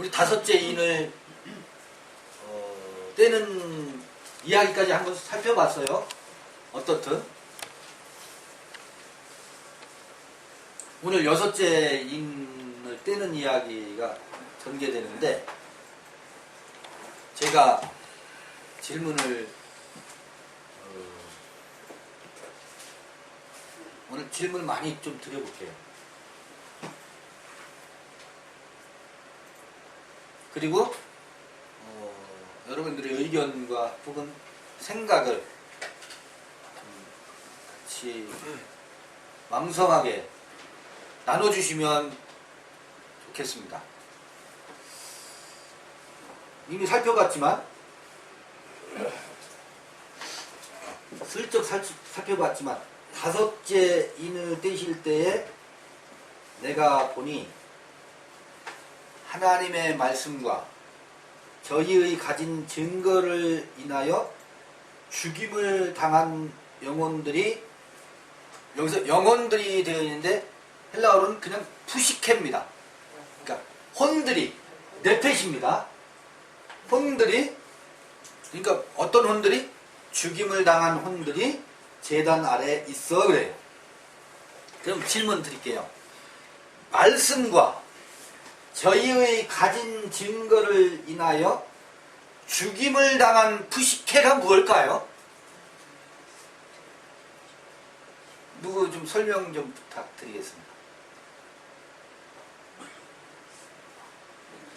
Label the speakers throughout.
Speaker 1: 우리 다섯째 인을 떼는 이야기까지 한번 살펴봤어요. 어떻든 오늘 여섯째 인을 떼는 이야기가 전개되는데 제가 질문을 오늘 질문 많이 좀 드려볼게요. 그리고 여러분들의 의견과 혹은 생각을 같이 왕성하게 나눠주시면 좋겠습니다. 이미 살펴봤지만 슬쩍 살펴봤지만 다섯째 인을 떼실 때에 내가 보니 하나님의 말씀과 저희의 가진 증거를 인하여 죽임을 당한 영혼들이, 여기서 영혼들이 되어 있는데 헬라어로는 그냥 푸시케입니다. 그러니까 혼들이, 네펫입니다. 혼들이, 그러니까 어떤 혼들이? 죽임을 당한 혼들이 제단 아래에 있어 그래요. 그럼 질문 드릴게요. 말씀과 저희의 가진 증거를 인하여 죽임을 당한 푸시케가 무엇일까요? 누구 좀 설명 좀 부탁드리겠습니다.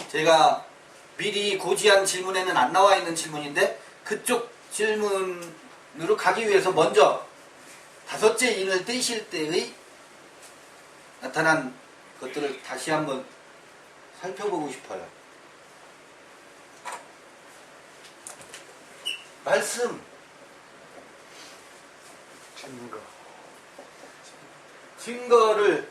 Speaker 1: 제가 미리 고지한 질문에는 안 나와 있는 질문인데 그쪽 질문으로 가기 위해서 먼저 다섯째 인을 떼실 때의 나타난 것들을 다시 한번 살펴보고 싶어요. 말씀, 증거를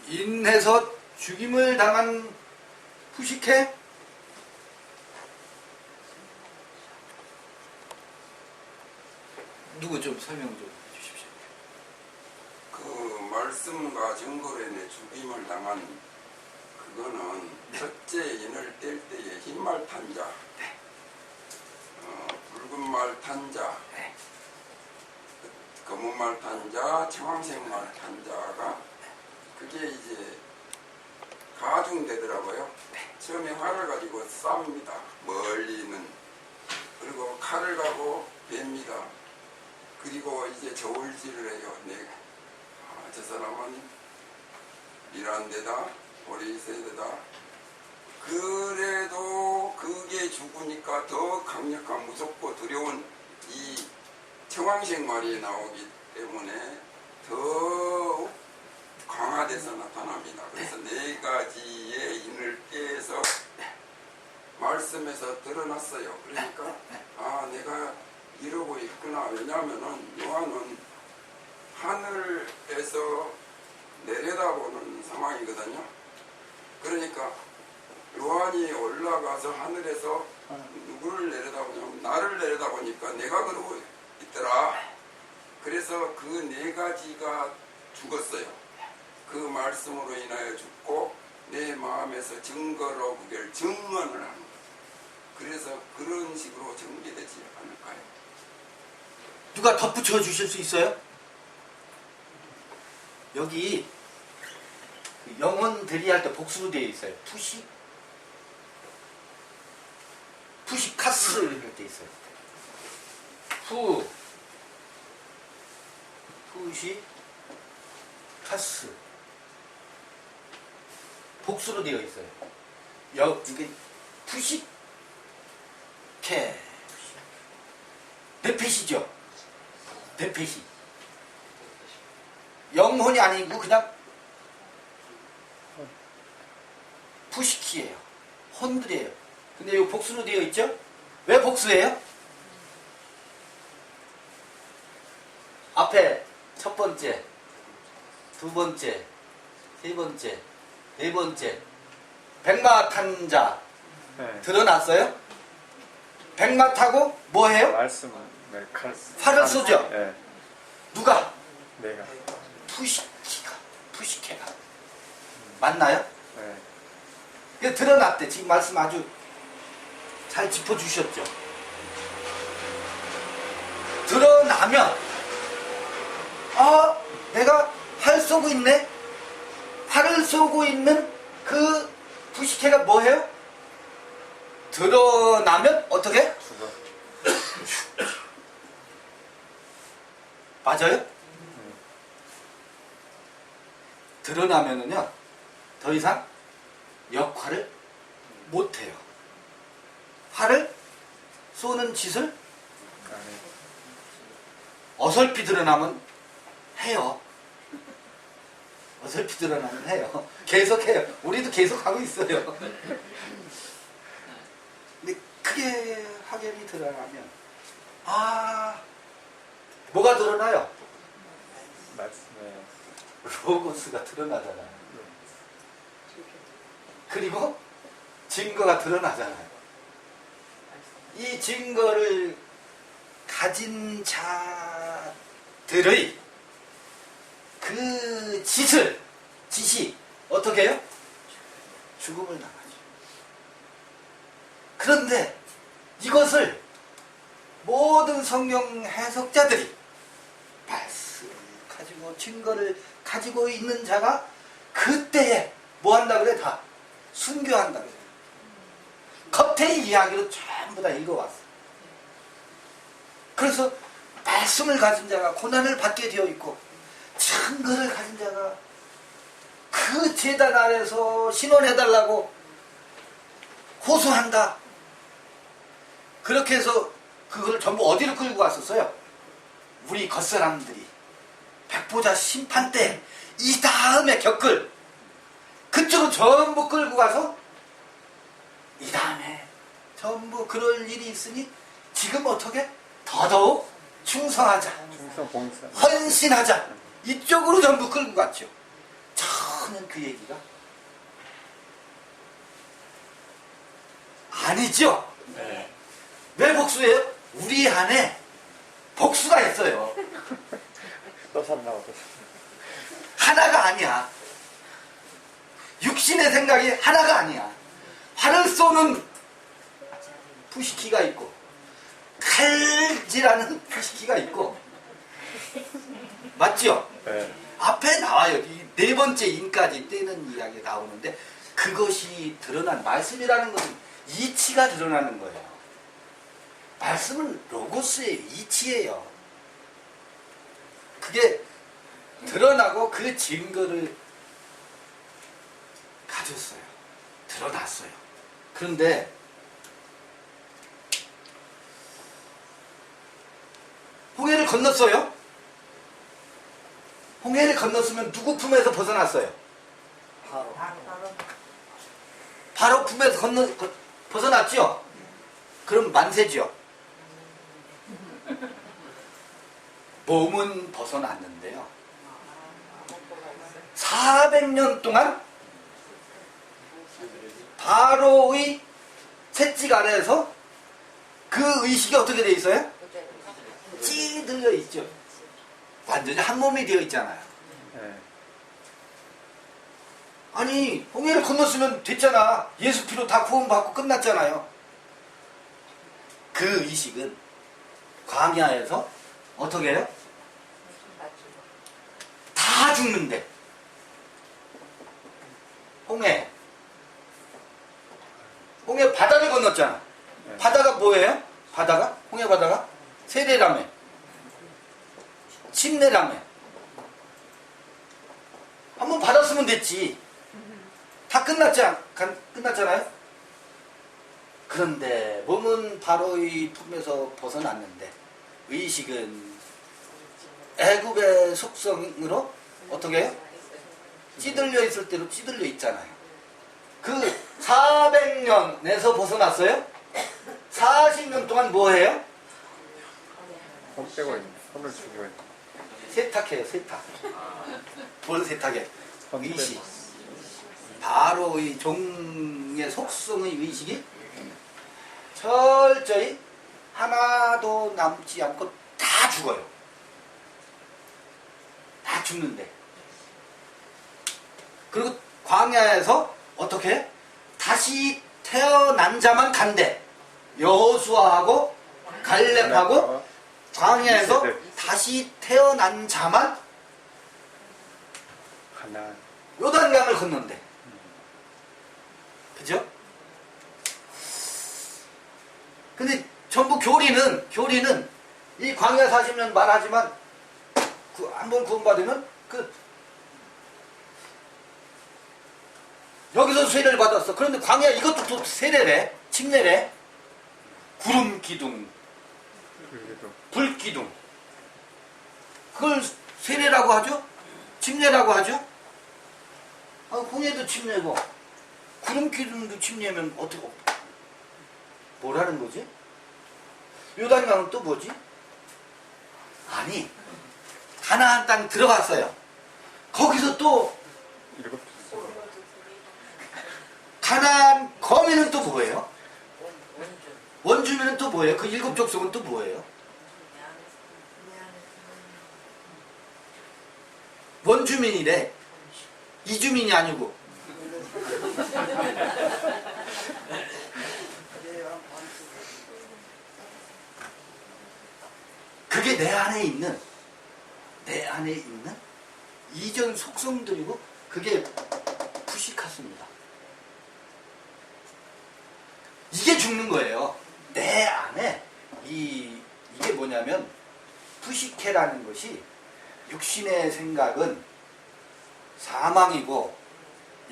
Speaker 1: 인해서 죽임을 당한 푸시케? 누구 좀 설명 좀 해주십시오.
Speaker 2: 그 말씀과 증거로 인해 죽임을 당한 그거는
Speaker 1: 네.
Speaker 2: 첫째 인을 뗄 때에 흰말 탄 자,
Speaker 1: 네.
Speaker 2: 붉은 말 탄 자,
Speaker 1: 네.
Speaker 2: 검은 말 탄 자, 청황색 말 탄 자가 그게 이제 가중되더라고요.
Speaker 1: 네.
Speaker 2: 처음에 활을 가지고 쌉니다. 멀리는. 그리고 칼을 가고 뺍니다. 그리고 이제 저울질을 해요. 저 사람은 일한 데다, 오래 있어야 되다. 그래도 그게 죽으니까 더 강력한 무섭고 두려운 이 청황색 말이 나오기 때문에 더 강화돼서 나타납니다. 그래서 네 가지의 인을 떼서 말씀에서 드러났어요. 그러니까 아, 내가 이러고 있구나. 왜냐하면은 요한은 하늘에서 내려다보는 상황이거든요. 그러니까 요한이 올라가서 하늘에서 누구를 내려다보냐면 나를 내려다보니까 내가 그러고 있더라. 그래서 그 네 가지가 죽었어요. 그 말씀으로 인하여 죽고 내 마음에서 증거로 그걸 증언을 하는 거예요. 그래서 그런 식으로 전개되지 않을까요?
Speaker 1: 누가 덧붙여 주실 수 있어요? 여기 영혼들이 할 때 복수로 되어 있어요. 푸시카스 이렇게 되어 있어요. 푸시카스 복수로 되어 있어요. 이게 푸시케 네펫이죠. 네펫이 영혼이 아니고 그냥 푸시키예요. 혼들이에요. 근데 이거 복수로 되어 있죠? 왜 복수예요? 앞에 첫 번째, 두 번째, 세 번째, 네 번째 백마탄자 드러났어요? 백마타고 뭐 해요?
Speaker 3: 말씀은
Speaker 1: 활을 쏘죠?
Speaker 3: 네.
Speaker 1: 누가?
Speaker 3: 내가.
Speaker 1: 푸시키가 푸시케가. 맞나요?
Speaker 3: 네.
Speaker 1: 이게 드러났대. 지금 말씀 아주 잘 짚어주셨죠. 드러나면 내가 활 쏘고 있네. 활을 쏘고 있는 그 푸시케가 뭐예요? 드러나면 어떻게?
Speaker 3: 죽어.
Speaker 1: 맞아요? 드러나면은요 더 이상 역할을 못해요. 활을 쏘는 짓을
Speaker 3: 안 해.
Speaker 1: 어설피 드러나면 해요. 어설피 드러나면 해요. 계속 해요. 우리도 계속 하고 있어요. 근데 크게 확연히 드러나면 뭐가 드러나요?
Speaker 3: 말씀에
Speaker 1: 로고스가 드러나잖아요. 그리고 증거가 드러나잖아요. 이 증거를 가진 자들의 그 짓이 어떻게 해요? 죽음을 당하죠. 그런데 이것을 모든 성경 해석자들이 말씀을 가지고 증거를 가지고 있는 자가 그때에 뭐 한다 그래? 다 순교한다 그래. 겉의 이야기로 전부 다 읽어왔어. 그래서 말씀을 가진 자가 고난을 받게 되어 있고 증거를 가진 자가 그 제단 아래서 신원해달라고 호소한다. 그렇게 해서 그걸 전부 어디로 끌고 왔었어요? 우리 겉사람들이 백보자 심판 때 이 다음에 겪을 그쪽으로 전부 끌고 가서 이 다음에 전부 그럴 일이 있으니 지금 어떻게 더더욱 충성하자,
Speaker 3: 충성 봉사.
Speaker 1: 헌신하자, 이쪽으로 전부 끌고 갔죠. 저는 그 얘기가 아니죠.
Speaker 3: 네.
Speaker 1: 왜 복수예요? 우리 안에 복수가 있어요.
Speaker 3: 또 산다고 또.
Speaker 1: 하나가 아니야. 육신의 생각이 하나가 아니야. 활을 쏘는 푸시키가 있고 칼질하는 푸시키가 있고 맞죠?
Speaker 3: 네.
Speaker 1: 앞에 나와요. 이 네 번째 인까지 떼는 이야기 나오는데 그것이 드러난 말씀이라는 것은 이치가 드러나는 거예요. 말씀은 로고스의 이치예요. 그게 드러나고 그 증거를 가졌어요. 드러났어요. 그런데 홍해를 건넜어요. 홍해를 건넜으면 누구 품에서 벗어났어요? 바로 품에서 벗어났죠? 그럼 만세죠? 몸은 벗어났는데요. 400년 동안 바로의 채찍 아래에서 그 의식이 어떻게 되어 있어요? 찌들려 있죠. 완전히 한 몸이 되어 있잖아요.
Speaker 3: 네.
Speaker 1: 아니 홍해를 건넜으면 됐잖아. 예수 피로 다 구원받고 끝났잖아요. 그 의식은 광야에서 어떻게 해요? 다 죽는데 홍해 바다를 건넜잖아.
Speaker 3: 네.
Speaker 1: 바다가 뭐예요? 바다가? 홍해 바다가? 세례라며 침례라며 한번 받았으면 됐지. 다 끝났잖아요. 그런데 몸은 바로의 품에서 벗어났는데 의식은 애굽의 속성으로 어떻게 해요? 찌들려 있을 대로 찌들려 있잖아요. 그 400년에서 벗어났어요? 40년 동안 뭐 해요?
Speaker 3: 손 빼고 있네. 손을 죽이고 있네.
Speaker 1: 세탁해요, 세탁. 뭘 세탁해?
Speaker 3: 손
Speaker 1: 의식.
Speaker 3: 빼고.
Speaker 1: 바로 이 종의 속성의 의식이 철저히 하나도 남지 않고 다 죽어요. 다 죽는데 그리고 광야에서 어떻게? 다시 태어난 자만 간대. 여호수아하고 갈렙하고 광야에서 다시 태어난 자만
Speaker 3: 하나.
Speaker 1: 요단강을 건넌대. 그죠? 근데 전부 교리는 이 광야 40년 말하지만 한번 구원받으면 여기서 세례를 받았어. 그런데 광야 이것도 또 세례래. 침례래. 구름 기둥, 불 기둥. 그걸 세례라고 하죠? 침례라고 하죠? 홍해도 침례고 구름 기둥도 침례면 어떻게 뭐라는 거지? 요단강은 또 뭐지? 아니 가나안 땅 들어갔어요. 거기서 또
Speaker 3: 일곱
Speaker 1: 가나안 거민은 또 뭐예요? 원주민은 또 뭐예요? 그 일곱 족속은 또 뭐예요? 원주민이래. 이주민이 아니고. 그게 내 안에 있는 이전 속성들이고 그게 푸시카스입니다. 이게 죽는 거예요. 내 안에 이게 뭐냐면 푸시케라는 것이 육신의 생각은 사망이고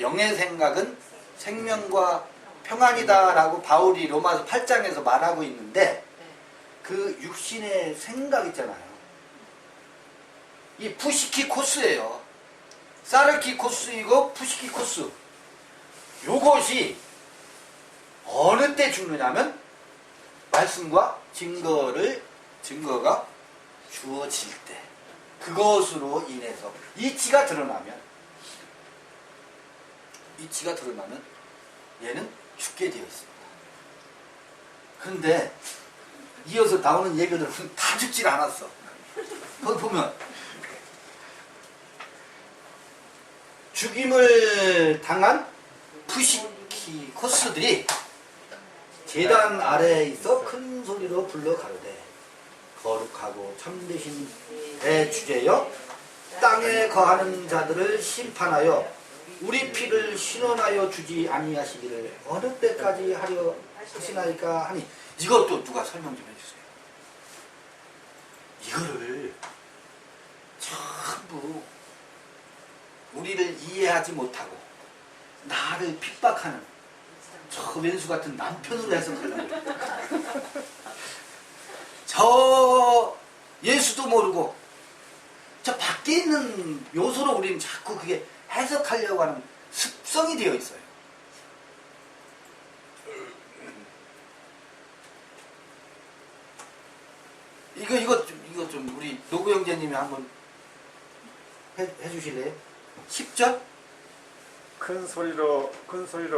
Speaker 1: 영의 생각은 생명과 평안이다라고 바울이 로마서 8장에서 말하고 있는데 그 육신의 생각 있잖아요. 이 푸시키 코스예요. 사르키 코스이고 푸시키 코스. 요것이 어느 때 죽느냐면 말씀과 증거가 주어질 때 그것으로 인해서 이치가 드러나면 얘는 죽게 되어 있습니다. 그런데 이어서 나오는 얘기들은 다 죽질 않았어. 거기 보면 죽임을 당한 푸시키 코스들이 제단 아래에 있어 큰 소리로 불러 가로되 거룩하고 참되신 대주제여 땅에 거하는 자들을 심판하여 우리 피를 신원하여 주지 아니하시기를 어느 때까지 하려 하시나이까 하니 이것도 누가 설명 좀 해주세요. 이거를 전부 우리를 이해하지 못하고 나를 핍박하는 저 왼수 같은 남편으로 해석하려고 저 예수도 모르고 저 밖에 있는 요소로 우리는 자꾸 그게 해석하려고 하는 습성이 되어 있어요. 이거 좀 우리 노구 형제님이 한번 해주실래요? 10절?
Speaker 3: 큰 소리로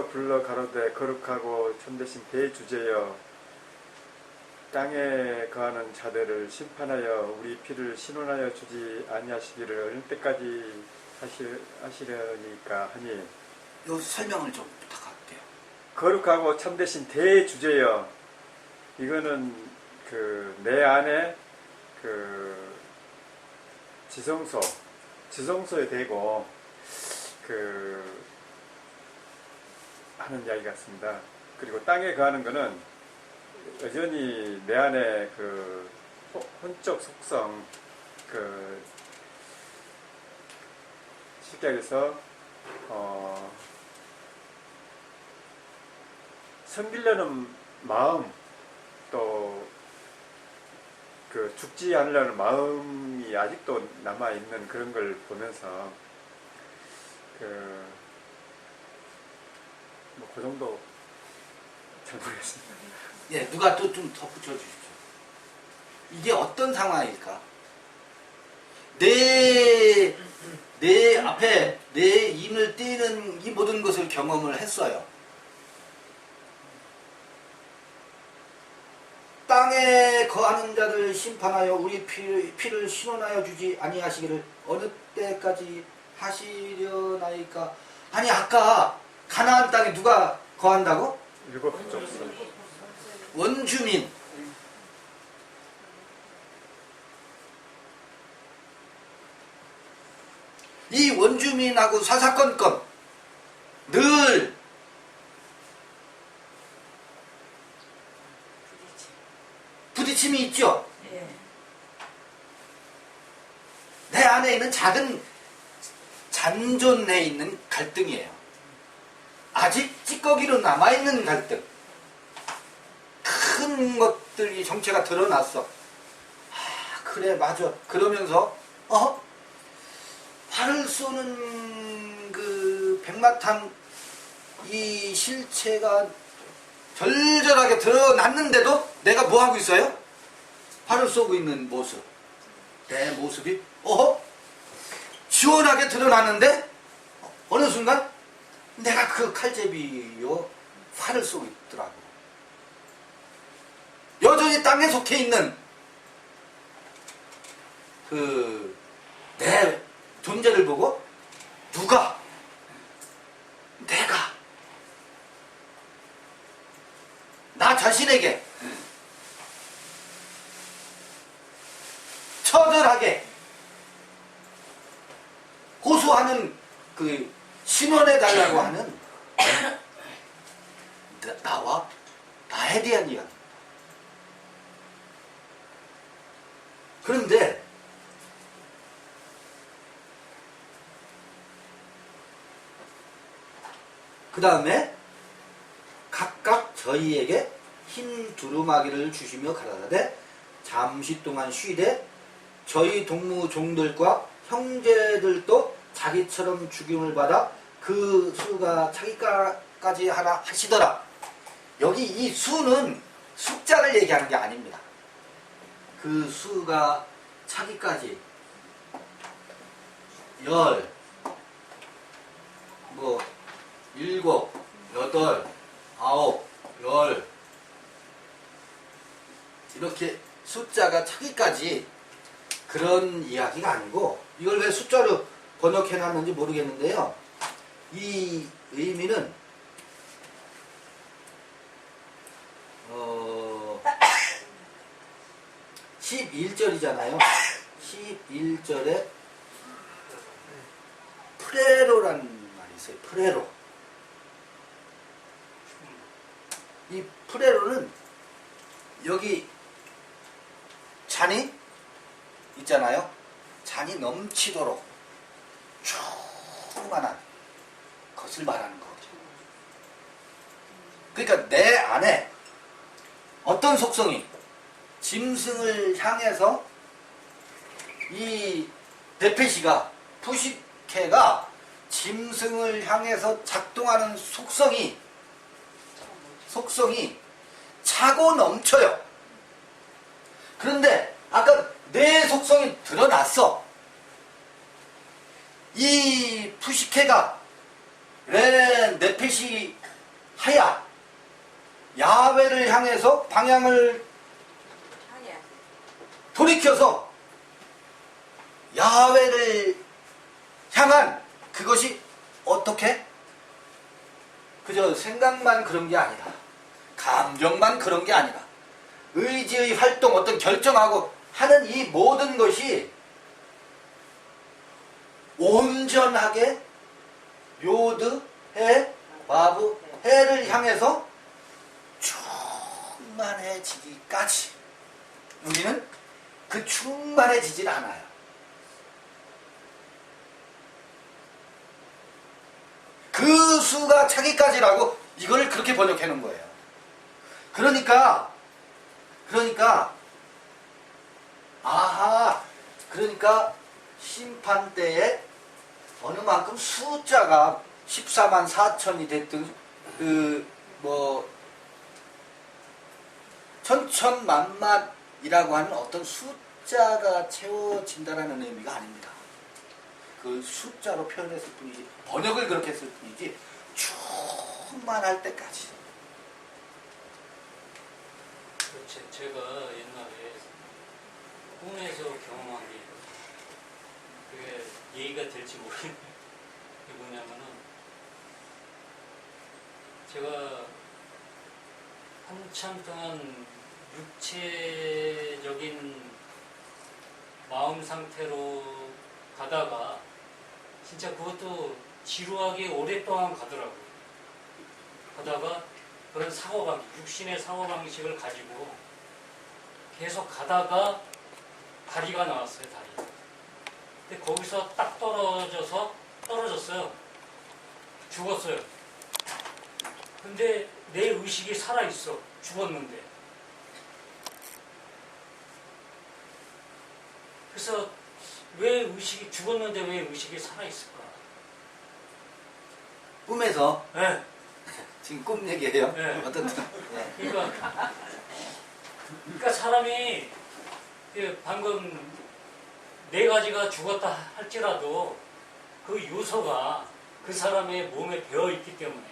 Speaker 3: 불러 가로되 거룩하고 참되신 대주제여 땅에 거하는 자들을 심판하여 우리 피를 신원하여 주지 아니하시기를 어느 때까지 하시려니까 하니
Speaker 1: 요 설명을 좀 부탁할게요.
Speaker 3: 거룩하고 참되신 대주제여 이거는 그 내 안에 그 지성소에 대고 그 하는 이야기 같습니다. 그리고 땅에 거하는 거는 여전히 내 안에 그 혼적 속성 그 쉽게 얘기해서 섬기려는 마음 또 그 죽지 않으려는 마음이 아직도 남아 있는 그런 걸 보면서 그 정도 잘 모르겠습니다.
Speaker 1: 예, 누가 또 좀 덧붙여 주십시오. 이게 어떤 상황일까? 내 앞에 내 인을 떼는 이 모든 것을 경험을 했어요. 땅에 거하는 자들 심판하여 우리 피를 신원하여 주지 아니하시기를 어느 때까지 하시려나이까 아니 아까 가나안 땅에 누가 거한다고?
Speaker 3: 일곱 족속.
Speaker 1: 원주민. 이 원주민하고 사사건건 늘 부딪힘이 있죠.
Speaker 4: 예.
Speaker 1: 내 안에 있는 작은 잔존해 있는 갈등이에요. 아직 찌꺼기로 남아있는 갈등. 큰 것들이 정체가 드러났어. 아, 그래, 맞아. 그러면서, 활을 쏘는 그 백마탄 이 실체가 절절하게 드러났는데도 내가 뭐 하고 있어요? 활을 쏘고 있는 모습. 내 모습이, 시원하게 드러나는데, 어느 순간, 내가 그 칼제비요, 활을 쏘고 있더라고. 여전히 땅에 속해 있는, 내 존재를 보고, 누가, 내가, 나 자신에게, 처절하게, 호소하는 그 신원해달라고 하는 나와 나에 대한 이야기. 그런데 그 다음에 각각 저희에게 흰 두루마기를 주시며 가라사대 잠시 동안 쉬되 저희 동무 종들과 형제들도 자기처럼 죽임을 받아 그 수가 자기까지 하라 하시더라. 여기 이 수는 숫자를 얘기하는 게 아닙니다. 그 수가 차기까지 10, 7, 8, 9, 10 이렇게 숫자가 차기까지 그런 이야기가 아니고 이걸 왜 숫자로 번역해놨는지 모르겠는데요. 이 의미는 11절이잖아요. 11절에 프레로라는 말이 있어요. 프레로. 이 프레로는 여기 잔이 있잖아요. 잔이 넘치도록 충만한 것을 말하는 거죠. 그러니까 내 안에 어떤 속성이 짐승을 향해서 이 네페시가 푸시케가 짐승을 향해서 작동하는 속성이 차고 넘쳐요. 그런데 아까 내 속성이 드러났어. 이 푸시케가 네페시 하야 야훼를 향해서 방향을 돌이켜서 야훼를 향한 그것이 어떻게? 그저 생각만 그런 게 아니라 감정만 그런 게 아니라 의지의 활동 어떤 결정하고 하는 이 모든 것이 온전하게 요드, 해, 바브, 해를 향해서 충만해지기까지 우리는 그 충만해지질 않아요. 그 수가 차기까지라고 이걸 그렇게 번역해 놓은 거예요. 그러니까 심판 때에 어느 만큼 숫자가 14만 4천이 됐든 천천만만이라고 하는 어떤 숫자가 채워진다라는 의미가 아닙니다. 그 숫자로 표현했을 뿐이지 번역을 그렇게 했을 뿐이지 충만할 때까지.
Speaker 5: 제가 옛날에 꿈에서 경험한 게 그게 예의가 될지 모르겠는데 그게 뭐냐면은 제가 한참 동안 육체적인 마음 상태로 가다가 진짜 그것도 지루하게 오랫동안 가더라고요. 가다가 그런 사고방식, 육신의 사고방식을 가지고 계속 가다가 다리가 나왔어요, 다리. 근데 거기서 딱 떨어졌어요. 죽었어요. 근데 내 의식이 살아있어. 죽었는데. 그래서 왜 의식이, 죽었는데 왜 의식이 살아있을까?
Speaker 1: 꿈에서
Speaker 5: 네.
Speaker 1: 지금 꿈 얘기예요.
Speaker 5: 네.
Speaker 1: 어떤 네.
Speaker 5: 그러니까 사람이 방금 네 가지가 죽었다 할지라도 그 요소가 그 사람의 몸에 배어 있기 때문에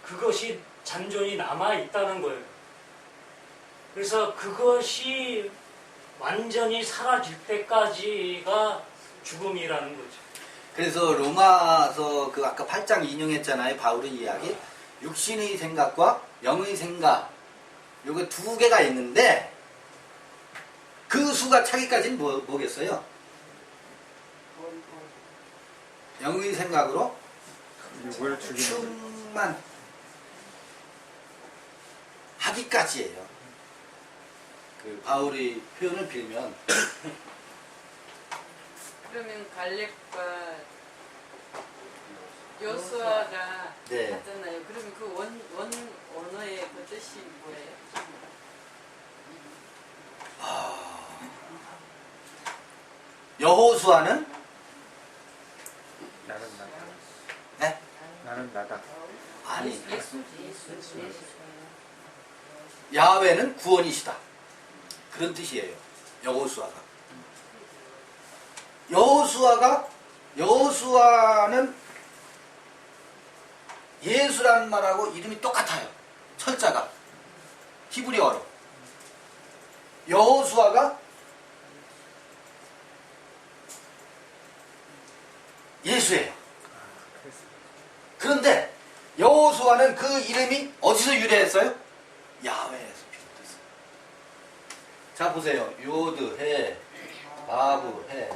Speaker 5: 그것이 잔존이 남아 있다는 거예요. 그래서 그것이 완전히 사라질 때까지가 죽음이라는 거죠.
Speaker 1: 그래서 로마서 그 아까 8장 인용했잖아요. 바울의 이야기. 육신의 생각과 영의 생각. 요거 두 개가 있는데 그 수가 차기까지는 뭐겠어요? 영의 생각으로
Speaker 3: 육을 죽이는
Speaker 1: 충만 하기까지예요. 그 바울의 표현을 빌면
Speaker 4: 그러면 갈렙과 요수아가
Speaker 1: 네.
Speaker 4: 하잖아요. 그러면 그 원 언어의 그 뜻이 뭐예요?
Speaker 1: 여호수아는
Speaker 3: 나는 나다.
Speaker 1: 네?
Speaker 3: 나는 나다.
Speaker 1: 아니
Speaker 4: 예수지.
Speaker 1: 야훼는 구원이시다. 그런 뜻이에요. 여호수아는 예수라는 말하고 이름이 똑같아요. 철자가 히브리어로. 여호수아가 예수예요. 그런데 여호수아는 그 이름이 어디서 유래했어요? 야훼에서 비롯됐어요. 자 보세요. 요드, 해, 바브, 해.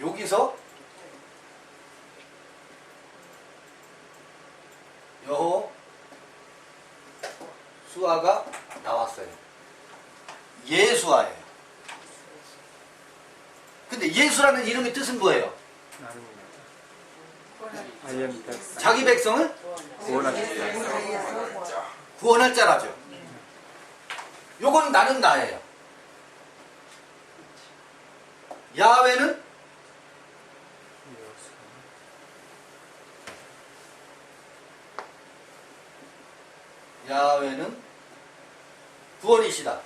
Speaker 1: 여기서 여호수아가 나왔어요. 예수아예요. 근데 예수라는 이름의 뜻은 뭐예요?
Speaker 3: 나는 나다. I am that.
Speaker 1: 자기 백성을
Speaker 3: 구원하시다.
Speaker 1: 구원할 자라죠. 요건 나는 나예요. 야훼는 구원이시다.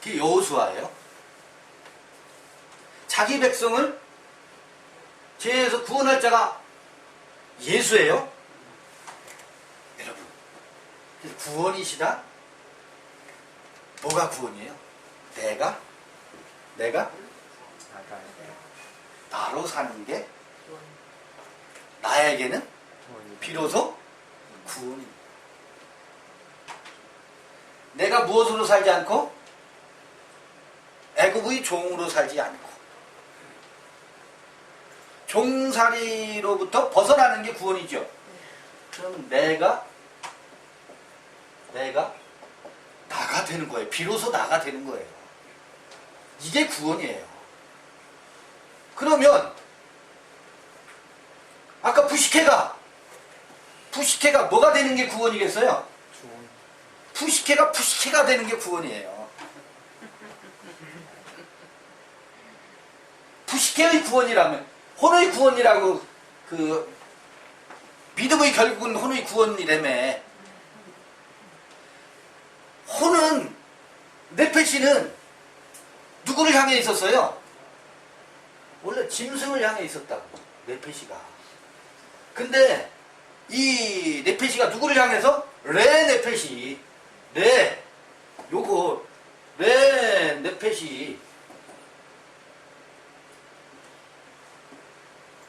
Speaker 1: 그게 여호수아예요. 자기 백성을 죄에서 구원할 자가 예수예요. 여러분, 구원이시다. 뭐가 구원이에요? 내가
Speaker 3: 나다.
Speaker 1: 나로 사는 게 나에게는 비로소 구원입니다. 내가 무엇으로 살지 않고 애굽의 종으로 살지 않고 종살이로부터 벗어나는 게 구원이죠. 그럼 내가 나가 되는 거예요. 비로소 나가 되는 거예요. 이게 구원이에요. 그러면 아까 푸시케가 뭐가 되는 게 구원이겠어요? 푸시케가 되는 게 구원이에요. 푸시케의 구원이라면 혼의 구원이라고 그 믿음의 결국은 혼의 구원이라며. 혼은 네페시는 누구를 향해 있었어요? 원래 짐승을 향해 있었다고 네페시가. 근데 이 네페시가 누구를 향해서? 레 네페시. 레 네페시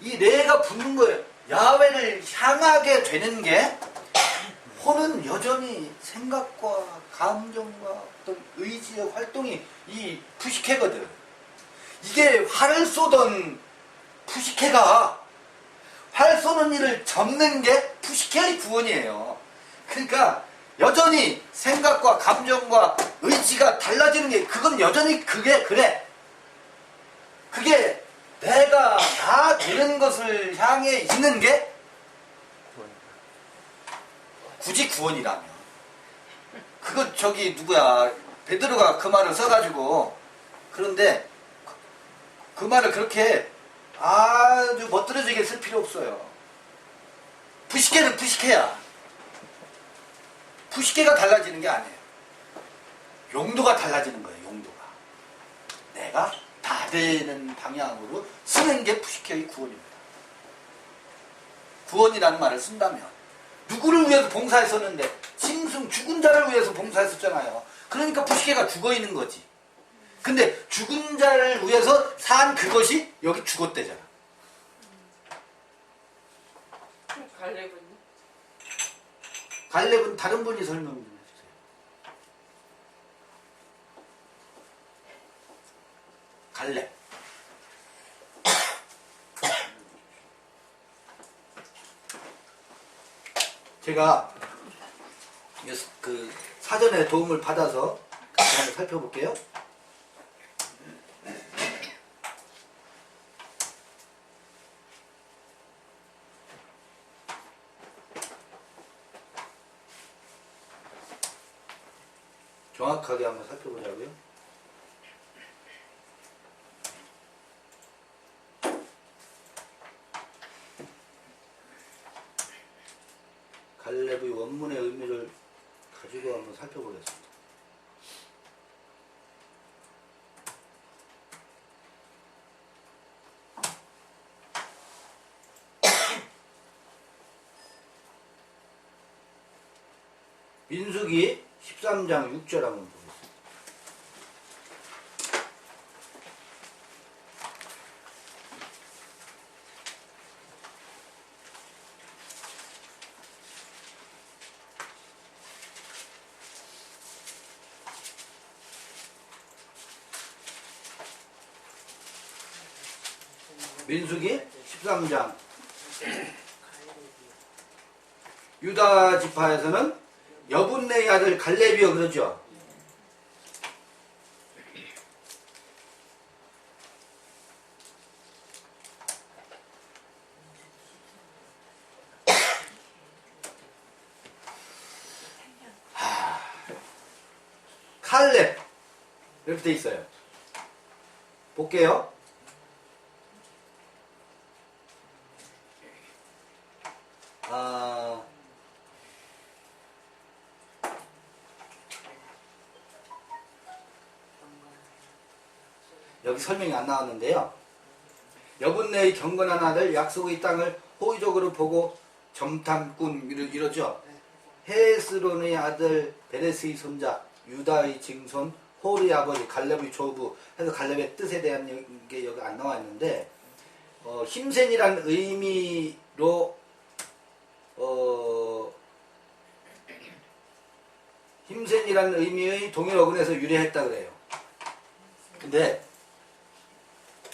Speaker 1: 이 레가 붙는 거예요. 야훼를 향하게 되는 게 호는 여전히 생각과 감정과 어떤 의지의 활동이 이 푸시케거든. 이게 활을 쏘던 푸시케가 활 쏘는 일을 접는 게 푸시케의 구원이에요. 그러니까 여전히 생각과 감정과 의지가 달라지는 게 그건 여전히 그게 그래. 그게 내가 다 되는 것을 향해 있는 게 굳이 구원이라면. 그거 저기 누구야 베드로가 그 말을 써가지고 그런데 그 말을 그렇게 아주 멋들어지게 쓸 필요 없어요. 푸시케는 푸시케야. 푸시케가 달라지는 게 아니에요. 용도가 달라지는 거예요. 용도가. 내가 다 되는 방향으로 쓰는 게 푸시케의 구원입니다. 구원이라는 말을 쓴다면 누구를 위해서 봉사했었는데 짐승 죽은 자를 위해서 봉사했었잖아요. 그러니까 푸시케가 죽어 있는 거지. 근데 죽은 자를 위해서 산 그것이 여기 죽었대잖아.
Speaker 4: 갈렙은요?
Speaker 1: 갈렙은 다른 분이 설명 좀 해주세요. 갈렙. 제가 그 사전에 도움을 받아서 같이 한번 살펴볼게요. 정확하게 한번 살펴보자고요. 갈렙의 원문의 의미를 가지고 한번 살펴보겠습니다. 민수기 13장 6절 한번 보겠습니다. 민수기 13장 유다 지파에서는 여분네의 아들 갈렙이요 그러죠. 칼렙 이렇게 돼 있어요. 볼게요. 여기 설명이 안 나왔는데요. 여분네의 경건한 아들 약속의 땅을 호의적으로 보고 점탐꾼 이러죠. 헤스론의 아들 베레스의 손자 유다의 증손 홀의 아버지 갈렙의 조부 해서 갈렙의 뜻에 대한 게 여기 안 나와 있는데 힘센이란 의미로 힘센이란 의미의 동일 어근에서 유래했다 그래요. 근데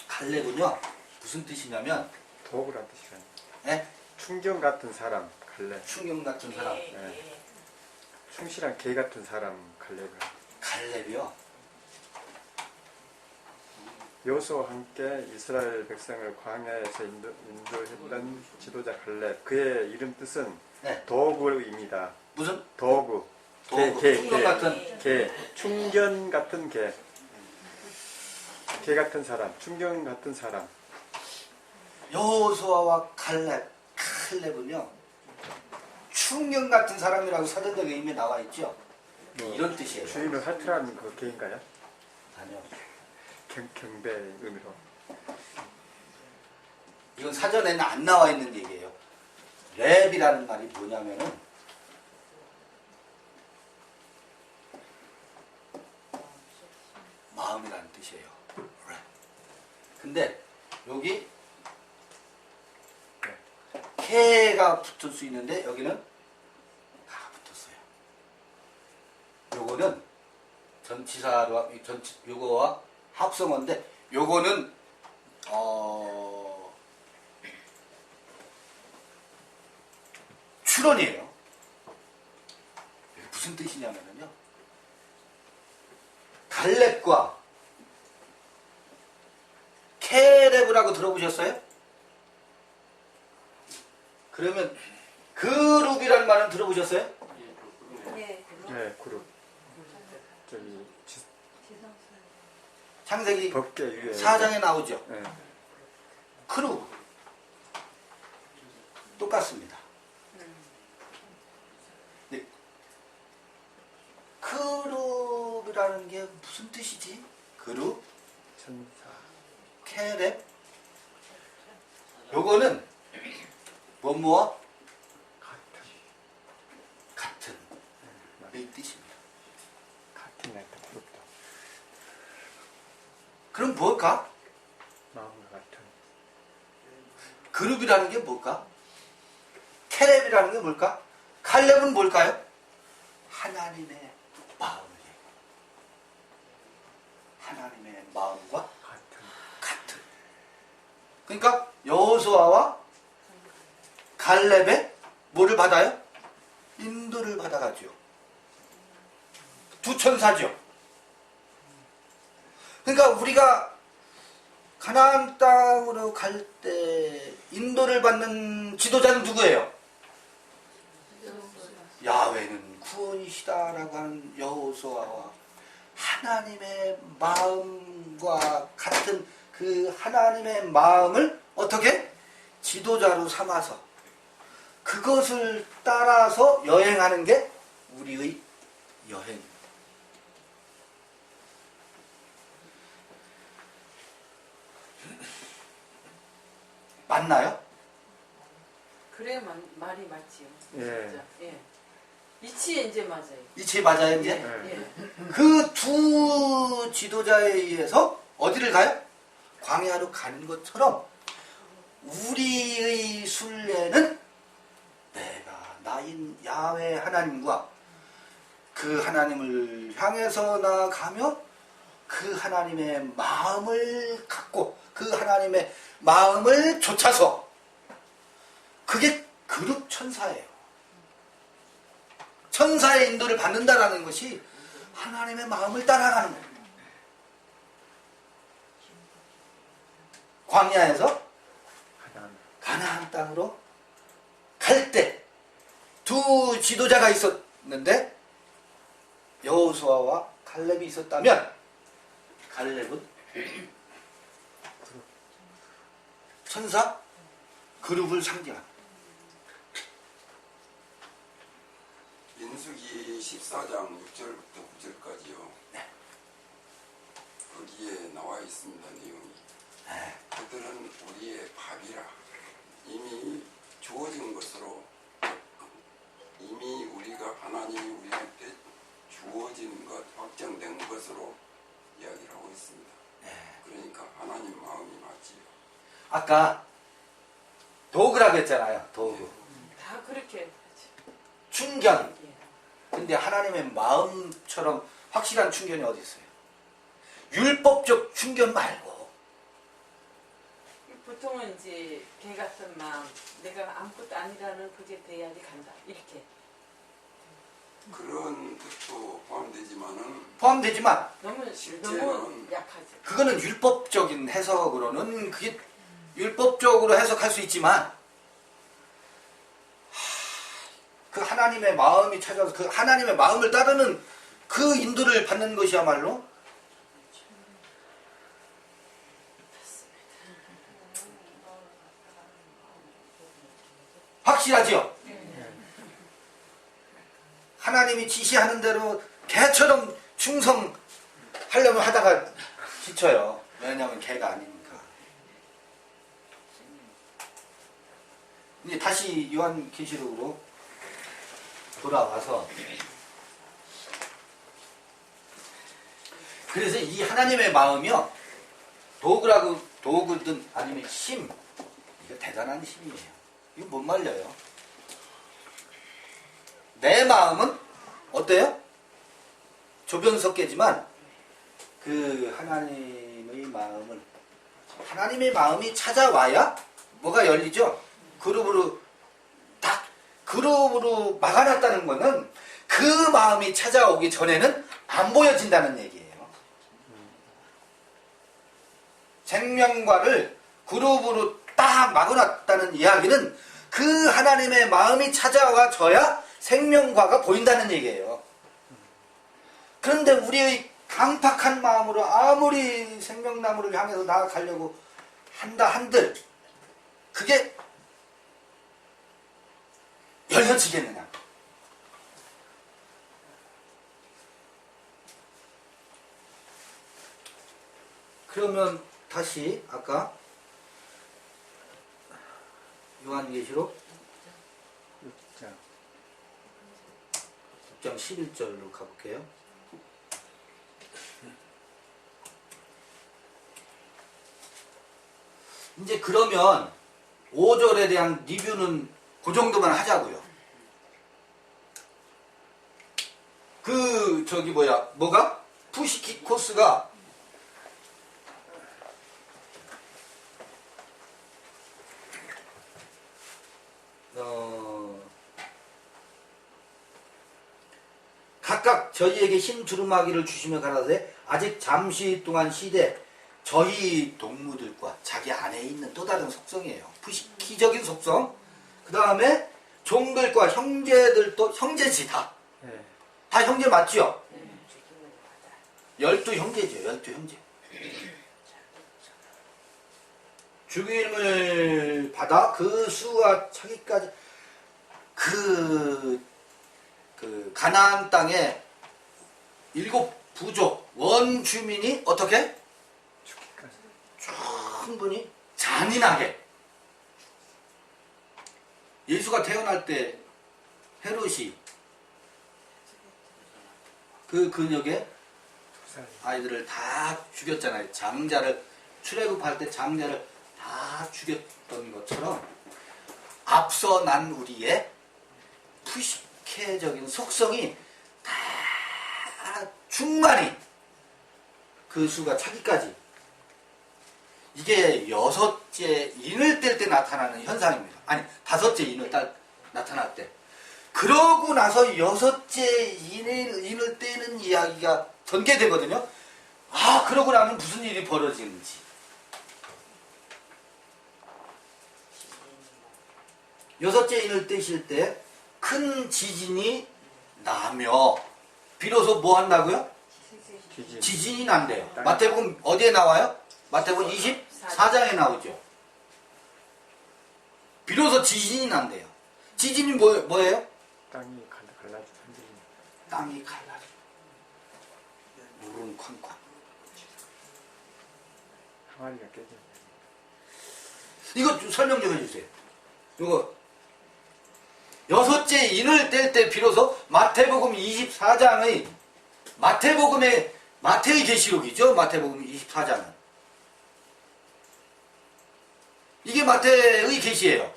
Speaker 1: 갈렙은요 무슨 뜻이냐면
Speaker 3: 도구란 뜻이라니.
Speaker 1: 예?
Speaker 3: 충경 같은 사람 갈렙.
Speaker 1: 충경 같은 사람.
Speaker 3: 예. 충실한 개 같은 사람 갈렙을.
Speaker 1: 갈렙이요.
Speaker 3: 여호수아와 함께 이스라엘 백성을 광야에서 인도했던 지도자 갈렙. 그의 이름 뜻은
Speaker 1: 네.
Speaker 3: 도구입니다.
Speaker 1: 무슨?
Speaker 3: 도구.
Speaker 1: 도구.
Speaker 3: 개,
Speaker 1: 충경 같은.
Speaker 3: 개. 충견 같은 개. 개 같은 사람. 충경 같은 사람.
Speaker 1: 여호수아와 칼렙은요 충경 같은 사람이라고 사전적 의미에 나와 있죠. 이런 뜻이에요.
Speaker 3: 주인을 할트라는 그 개인가요?
Speaker 1: 아니요.
Speaker 3: 경배 의미로.
Speaker 1: 이건 사전에는 안 나와 있는 얘기예요. 랩이라는 말이 뭐냐면은 마음이라는 뜻이에요. 랩. 근데 여기 개가 붙을 수 있는데 여기는 가가 붙었어요. 요거는 전치사로 요거와 합성어인데 요거는 추론이에요. 무슨 뜻이냐면요. 갈렙과 케렙이라고 들어보셨어요? 그러면 그룹이라는 말은 들어보셨어요?
Speaker 4: 네.
Speaker 3: 네, 그룹. 저기
Speaker 1: 창세기
Speaker 3: 법계 위에
Speaker 1: 4장에 나오죠.
Speaker 3: 네.
Speaker 1: 그룹 똑같습니다. 네. 그룹이라는 게 무슨 뜻이지? 그룹,
Speaker 3: 천사.
Speaker 1: 케렙. 요거는 뭐뭐와 같은 이 뜻입니다.
Speaker 3: 같은 날도 그룹도
Speaker 1: 그럼 뭘까?
Speaker 3: 마음과 같은.
Speaker 1: 그룹이라는 게 뭘까? 케렙이라는 게 뭘까? 칼렙은 뭘까요? 하나님의 마음을 얘기해요. 하나님의 마음과 같은. 그러니까 여호수아와 갈렙의 뭐를 받아요? 인도를 받아가죠. 두 천사죠. 그러니까 우리가 가나안 땅으로 갈 때 인도를 받는 지도자는 누구예요? 야훼는 구원이시다라고 하는 여호수아와 하나님의 마음과 같은 그 하나님의 마음을 어떻게? 지도자로 삼아서 그것을 따라서 여행하는 게 우리의 여행. 맞나요?
Speaker 4: 그래 말이 맞지요.
Speaker 3: 예.
Speaker 4: 진짜. 예. 이치에 이제 맞아요.
Speaker 1: 이치 맞아요, 이제?
Speaker 3: 네.
Speaker 4: 예.
Speaker 1: 그 두 지도자에 의해서 어디를 가요? 광야로 가는 것처럼 우리의 순례는 내가 나인 야훼 하나님과 그 하나님을 향해서 나아가며 그 하나님의 마음을 갖고 그 하나님의 마음을 좇아서 그게 그룹 천사예요. 천사의 인도를 받는다라는 것이 하나님의 마음을 따라가는 거예요. 광야에서 가나안 땅으로 갈 때 두 지도자가 있었는데 여호수아와 갈렙이 있었다면 갈렙은 천사 그룹을 상징합니다.
Speaker 2: 민수기 14장 6절부터 9절까지요.
Speaker 1: 네.
Speaker 2: 거기에 나와 있습니다. 내용이. 그들은 우리의 밥이라. 이미 주어진 것으로 이미 우리가 하나님이 우리한테 주어진 것, 확정된 것으로 이야기를 하고 있습니다. 그러니까 하나님 마음이 맞지요.
Speaker 1: 아까 도구라고 했잖아요. 도구.
Speaker 4: 다 그렇게 하지.
Speaker 1: 충견.
Speaker 4: 예.
Speaker 1: 근데 하나님의 마음처럼 확실한 충견이 어디 있어요? 율법적 충견 말고
Speaker 4: 보통은 이제 개 같은 마음, 내가 아무것도 아니라는 그게 돼야지 간다. 이렇게.
Speaker 2: 그런 것도
Speaker 1: 포함되지만
Speaker 4: 너무
Speaker 2: 실제로는
Speaker 4: 약하지.
Speaker 1: 그거는 율법적인 해석으로는 그게 율법적으로 해석할 수 있지만 그 하나님의 마음이 찾아서 그 하나님의 마음을 따르는 그 인도를 받는 것이야말로 확실하지요? 하나님이 지시하는 대로 개처럼 충성하려면 하다가 지쳐요. 왜냐하면 개가 아니니까. 이제 다시 요한계시록으로 돌아와서 그래서 이 하나님의 마음이요 도구든 아니면 힘 이거 대단한 힘이에요. 이거 못 말려요. 내 마음은 어때요? 조변석계지만 그 하나님의 마음이 찾아와야 뭐가 열리죠? 그룹으로 막아놨다는 거는 그 마음이 찾아오기 전에는 안 보여진다는 얘기예요. 생명과를 그룹으로 딱 막아놨다는 이야기는 그 하나님의 마음이 찾아와 줘야 생명과가 보인다는 얘기예요. 그런데 우리의 강팍한 마음으로 아무리 생명나무를 향해서 나아가려고 한들 그게 열려지겠느냐. 그러면 다시 아까 요한계시록 6장 11절로 가볼게요. 이제 그러면 5절에 대한 리뷰는 그 정도만 하자고요. 뭐가? 푸시키코스가 각각 저희에게 흰 두루마기를 주시며 가라사대 아직 잠시 동안 쉬되 저희 동무들과 자기 안에 있는 또 다른 속성이에요. 푸시키적인 속성. 그 다음에 종들과 형제들도 형제지 다.
Speaker 3: 네.
Speaker 1: 다 형제 맞죠? 12형제죠. 12형제. 죽임을 받아 그 수와 차기까지 그 가나안 땅에 7 부족 원주민이 어떻게? 충분히 잔인하게 예수가 태어날 때 헤롯이 그 근역에 아이들을 다 죽였잖아요. 장자를 출애굽할 때 장자를 다 죽였던 것처럼 앞서 난 우리의 푸시케적인 속성이 다 충만히 그 수가 차기까지 이게 6째 인을 뗄 때 나타나는 현상입니다. 아니 5째 인을 나타날 때 그러고 나서 6째 인을 떼는 이야기가 전개되거든요. 아 그러고 나면 무슨 일이 벌어지는지 6째 인을 떼실 때 큰 지진이 나며 비로소 뭐 한다고요? 지진이 난대요. 마태복음 어디에 나와요? 마태복음 24장에 나오죠. 비로소 지진이 난대요. 지진이 뭐예요?
Speaker 3: 땅이 갈라져 흔들리는.
Speaker 1: 땅이 갈라져. 물은 쾅쾅.
Speaker 3: 항아리가 깨져.
Speaker 1: 이거 좀 설명 좀 해주세요. 이거 6째 인을 뗄 때 비로소 마태복음 24장의 마태의 계시록이죠. 마태복음 24장은 이게 마태의 계시예요.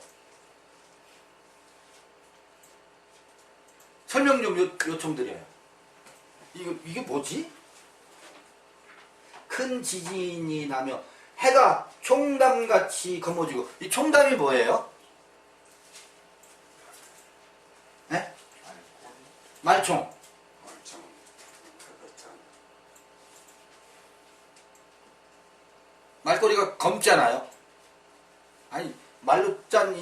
Speaker 1: 설명 좀 요청드려요. 이게 뭐지? 큰 지진이 나며 해가 총담같이 검어지고 이 총담이 뭐예요? 네? 말총. 말꼬리가 검잖아요. 아니 말로 짠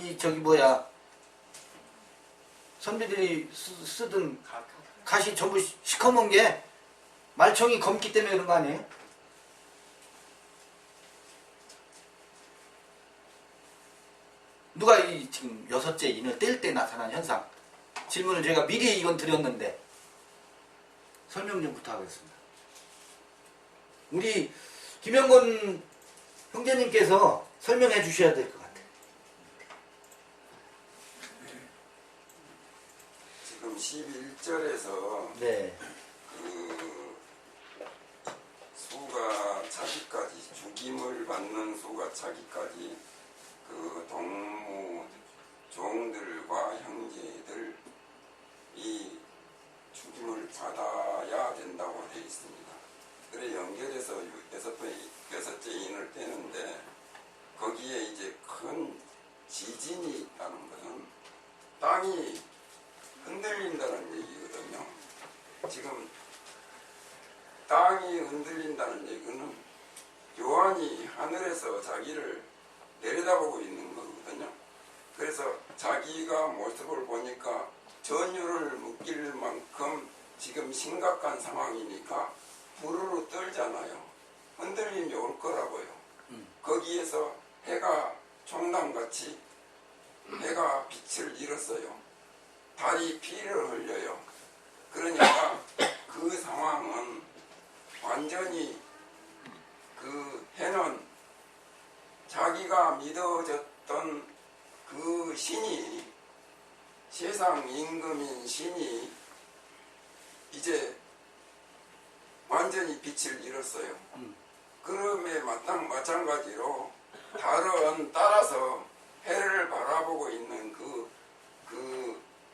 Speaker 1: 선비들이 쓰던 갓이 전부 시커먼 게 말총이 검기 때문에 그런 거 아니에요? 누가 지금 6째 인을 뗄 때 나타난 현상 질문을 제가 미리 이건 드렸는데 설명 좀 부탁하겠습니다. 우리 김영건 형제님께서 설명해 주셔야 될 것 같아요.
Speaker 2: 지금 11절에서
Speaker 1: 네.
Speaker 2: 그 수가 차기까지 죽임을 받는 수가 차기까지 그 동무 종들과 형제들 이 죽임을 받아야 된다고 되어 있습니다. 그래 연결해서 여섯째 인을 떼는데 거기에 이제 큰 지진이 있다는 것은 땅이 흔들린다는 얘기거든요. 지금 땅이 흔들린다는 얘기는 요한이 하늘에서 자기를 내려다보고 있는 거거든요. 그래서 자기가 모습을 보니까 전율을 묶일 만큼 지금 심각한 상황이니까 부르르 떨잖아요. 흔들림이 올 거라고요. 거기에서 해가 총당같이 해가 빛을 잃었어요. 달이 피를 흘려요. 그러니까 그 상황은 완전히 그 해는 자기가 믿어졌던 그 신이 세상 임금인 신이 이제 완전히 빛을 잃었어요. 그럼에 마찬가지로 달은 따라서 해를 바라보고 있는 그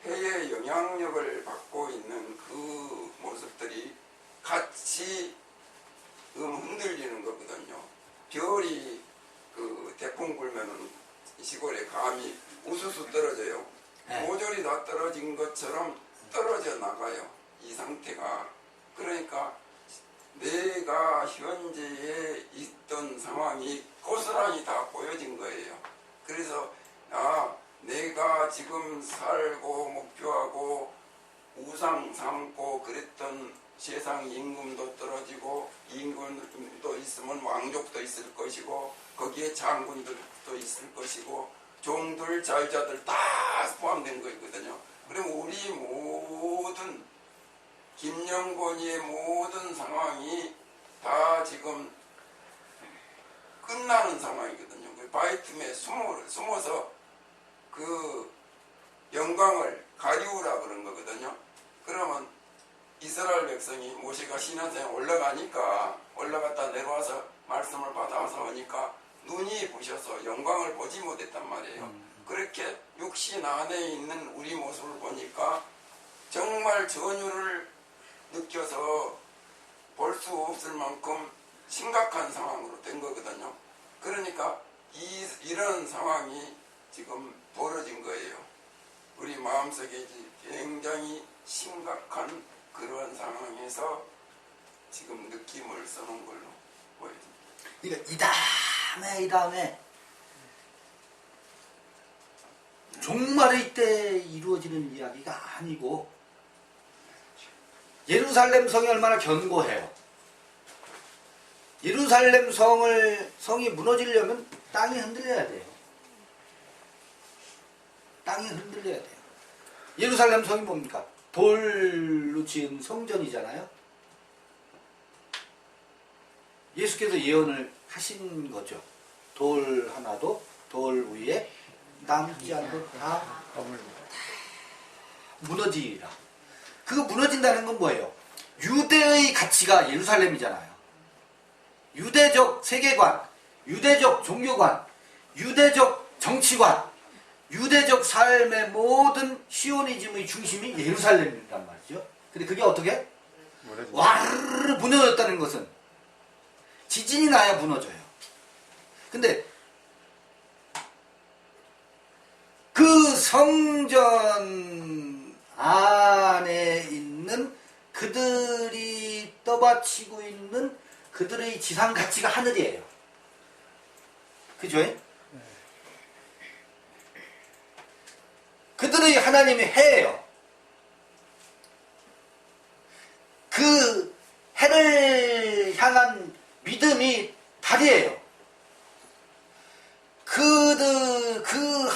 Speaker 2: 해의 영향력을 받고 있는 그 모습들이 같이 흔들리는 거거든요. 별이 그 태풍 불면은 시골에 감이 우수수 떨어져요.
Speaker 1: 네.
Speaker 2: 모조리 다 떨어진 것처럼 떨어져 나가요. 이 상태가. 그러니까 내가 현재에 있던 상황이 고스란히 다 보여진 거예요. 그래서 내가 지금 살고 목표하고 우상 삼고 그랬던 세상 임금도 떨어지고 임금도 있으면 왕족도 있을 것이고 거기에 장군들도 있을 것이고 종들 자유자들 다 포함된 거거든요. 그럼 우리 모든 김영곤이의 모든 상황이 다 지금 끝나는 상황이거든요. 그 바위 틈에 숨어서 그 영광을 가리우라 그런 거거든요. 그러면 이스라엘 백성이 모세가 시내산에 올라갔다 내려와서 말씀을 받아서 오니까 눈이 부셔서 영광을 보지 못했단 말이에요. 그렇게 육신 안에 있는 우리 모습을 보니까 정말 전율을 느껴서 볼 수 없을 만큼 심각한 상황으로 된 거거든요. 그러니까 이런 상황이 지금 벌어진 거예요. 우리 마음속에 굉장히 심각한 그런 상황에서 지금 느낌을 써놓은 걸로 보여집니다.
Speaker 1: 그러니까 이 다음에 종말의 때 이루어지는 이야기가 아니고 예루살렘 성이 얼마나 견고해요. 예루살렘 성이 무너지려면 땅이 흔들려야 돼요. 땅이 흔들려야 돼요. 예루살렘 성이 뭡니까? 돌로 지은 성전이잖아요. 예수께서 예언을 하신 거죠. 돌 하나도 돌 위에 남지 않고 다 무너지리라. 그거 무너진다는 건 뭐예요? 유대의 가치가 예루살렘이잖아요. 유대적 세계관, 유대적 종교관, 유대적 정치관, 유대적 삶의 모든 시오니즘의 중심이 예루살렘이란 말이죠. 근데 그게 어떻게? 와르르 무너졌다는 것은 지진이 나야 무너져요. 근데 그 성전 안에 있는 그들이 떠받치고 있는 그들의 지상 가치가 하늘이에요. 그죠? 그들의 하나님이 해예요. 그 해를 향한 믿음이 달이에요. 그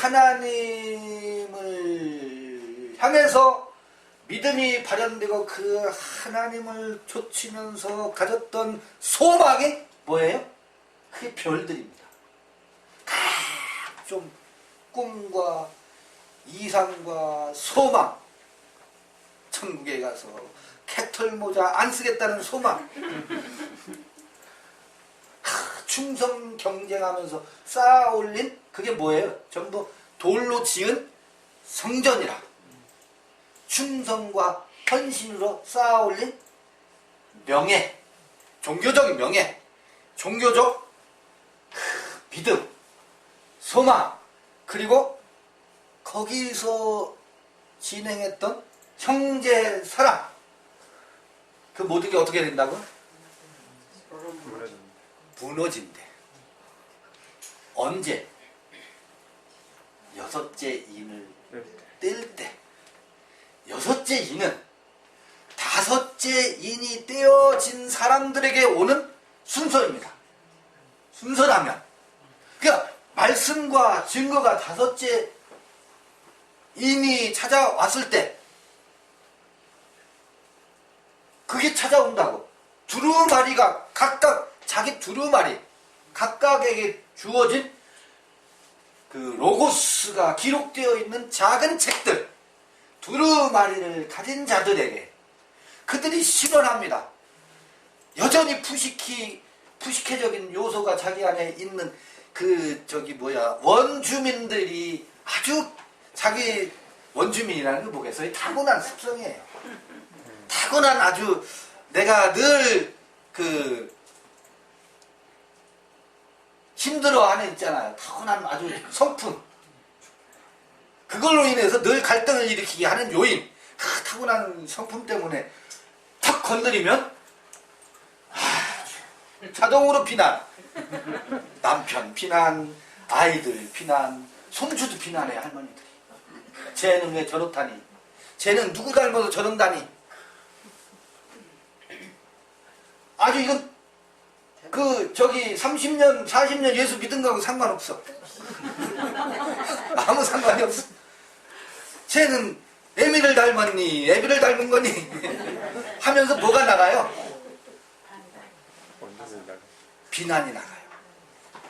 Speaker 1: 하나님을 향해서 믿음이 발현되고 그 하나님을 좇으면서 가졌던 소망이 뭐예요? 그게 별들입니다. 각종 꿈과 이상과 소망, 천국에 가서 캐털모자 안 쓰겠다는 소망, 충성 경쟁하면서 쌓아올린 그게 뭐예요? 전부 돌로 지은 성전이라. 충성과 헌신으로 쌓아 올린 명예, 종교적인 명예, 종교적 믿음, 소망, 그리고 거기서 진행했던 형제 사랑, 그 모든 게 어떻게 된다고? 무너진대. 언제? 여섯째 인을 뗄 때. 여섯째 인은 다섯째 인이 떼어진 사람들에게 오는 순서입니다. 순서라면. 그러니까 말씀과 증거가 다섯째 인이 찾아왔을 때 그게 찾아온다고. 두루마리가 각각 자기 두루마리 각각에게 주어진 그 로고스가 기록되어 있는 작은 책들, 두루마리를 가진 자들에게 그들이 실현합니다. 여전히 푸시케적인 요소가 자기 안에 있는 원주민들이 아주 자기 원주민이라는 게 뭐겠어요? 타고난 습성이에요. 타고난 아주 내가 늘 힘들어하는 있잖아요. 타고난 아주 성품. 그걸로 인해서 늘 갈등을 일으키게 하는 요인. 그 타고난 성품 때문에 탁 건드리면 자동으로 비난. 남편 비난, 아이들 비난, 손주도 비난해, 할머니들이. 쟤는 왜 저렇다니? 쟤는 누구 닮아서 저런다니? 아주 이건 30년, 40년 예수 믿은 거하고 상관없어. 아무 상관이 없어. 쟤는 애미를 닮았니? 애비를 닮은 거니? 하면서 뭐가 나가요? 비난이 나가요.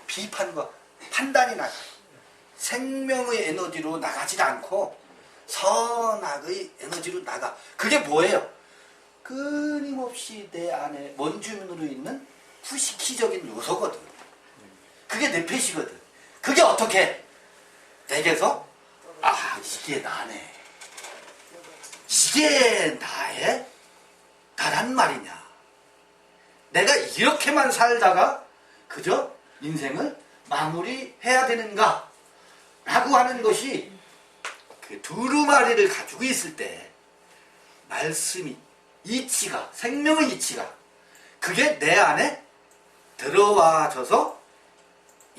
Speaker 1: 비판과 판단이 나가요. 생명의 에너지로 나가지 않고 선악의 에너지로 나가. 그게 뭐예요? 끊임없이 내 안에 원주민으로 있는 푸시키적인 요소거든. 그게 내 패시거든. 그게 어떻게 내게서 이게 나네. 이게 나란 말이냐. 내가 이렇게만 살다가 그저 인생을 마무리해야 되는가 라고 하는 것이 그 두루마리를 가지고 있을 때 말씀이 이치가, 생명의 이치가 그게 내 안에 들어와져서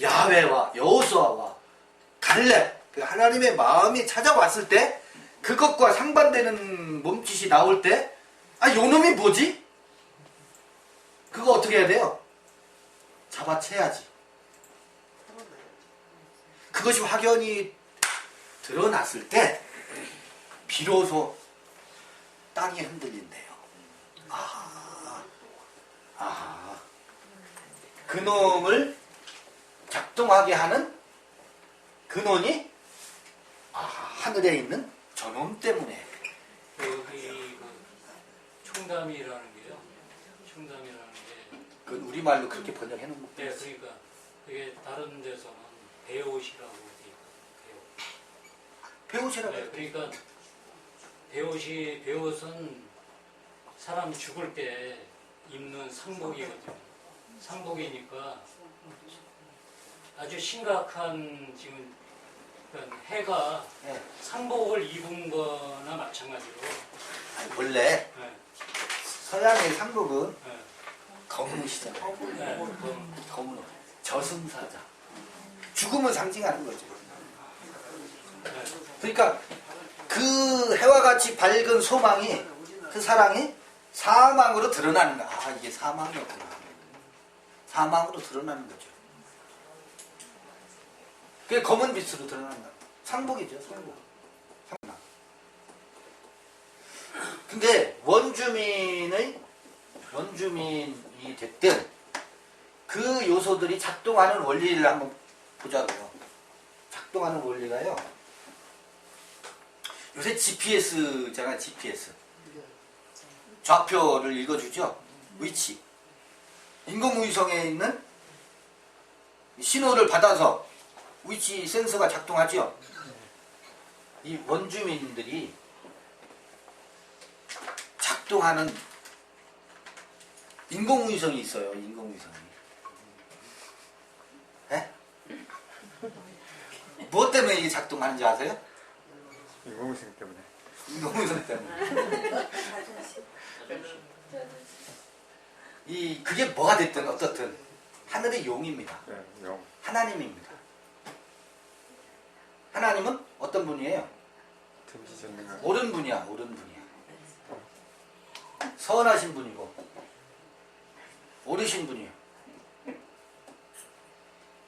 Speaker 1: 야훼와 여호수아와 갈렙, 그 하나님의 마음이 찾아왔을 때 그것과 상반되는 몸짓이 나올 때 요놈이 뭐지? 그거 어떻게 해야 돼요? 잡아채야지. 그것이 확연히 드러났을 때 비로소 땅이 흔들린대요. 그놈을 작동하게 하는 근원이 하늘에 있는 저놈 때문에.
Speaker 5: 여기 충담이라는 게요. 충담이라는 게.
Speaker 1: 그 우리말로 그렇게 번역해 놓은 거.
Speaker 5: 네, 그러니까 그게 다른 데서는 배옷이라고 돼 있거든요.
Speaker 1: 배옷이라고.
Speaker 5: 네, 그러니까 배옷은 사람 죽을 때 입는 상복이거든요. 상복이니까 아주 심각한 지금 해가 상복을 입은 거나 마찬가지로.
Speaker 1: 원래
Speaker 5: 네,
Speaker 1: 서양의 상복은
Speaker 5: 네,
Speaker 1: 검은 옷이잖아요.
Speaker 5: 네,
Speaker 1: 검은 옷. 저승사자. 죽음을 상징하는 거죠.
Speaker 5: 네.
Speaker 1: 그러니까 그 해와 같이 밝은 소망이, 그 사랑이 사망으로 드러나는 거야. 이게 사망이었구나. 사망으로 드러나는 거죠. 그게 검은 빛으로 드러난다. 상복이죠, 상복. 근데 원주민이 됐든 그 요소들이 작동하는 원리를 한번 보자고요. 작동하는 원리가요. 요새 GPS잖아, GPS. 좌표를 읽어주죠. 위치. 인공위성에 있는 신호를 받아서 위치 센서가 작동하죠. 이 원주민들이 작동하는 인공위성이 있어요. 인공위성이. 에? 무엇 때문에 이게 작동하는지 아세요?
Speaker 3: 인공위성 때문에.
Speaker 1: 인공위성 때문에. 그게 뭐가 됐든 어떻든 하늘의 용입니다.
Speaker 3: 네, 용.
Speaker 1: 하나님입니다. 하나님은 어떤 분이에요?
Speaker 3: 틈지 전능한.
Speaker 1: 옳은 분이야. 옳은 분이야. 선하신 분이고 옳으신 분이에요.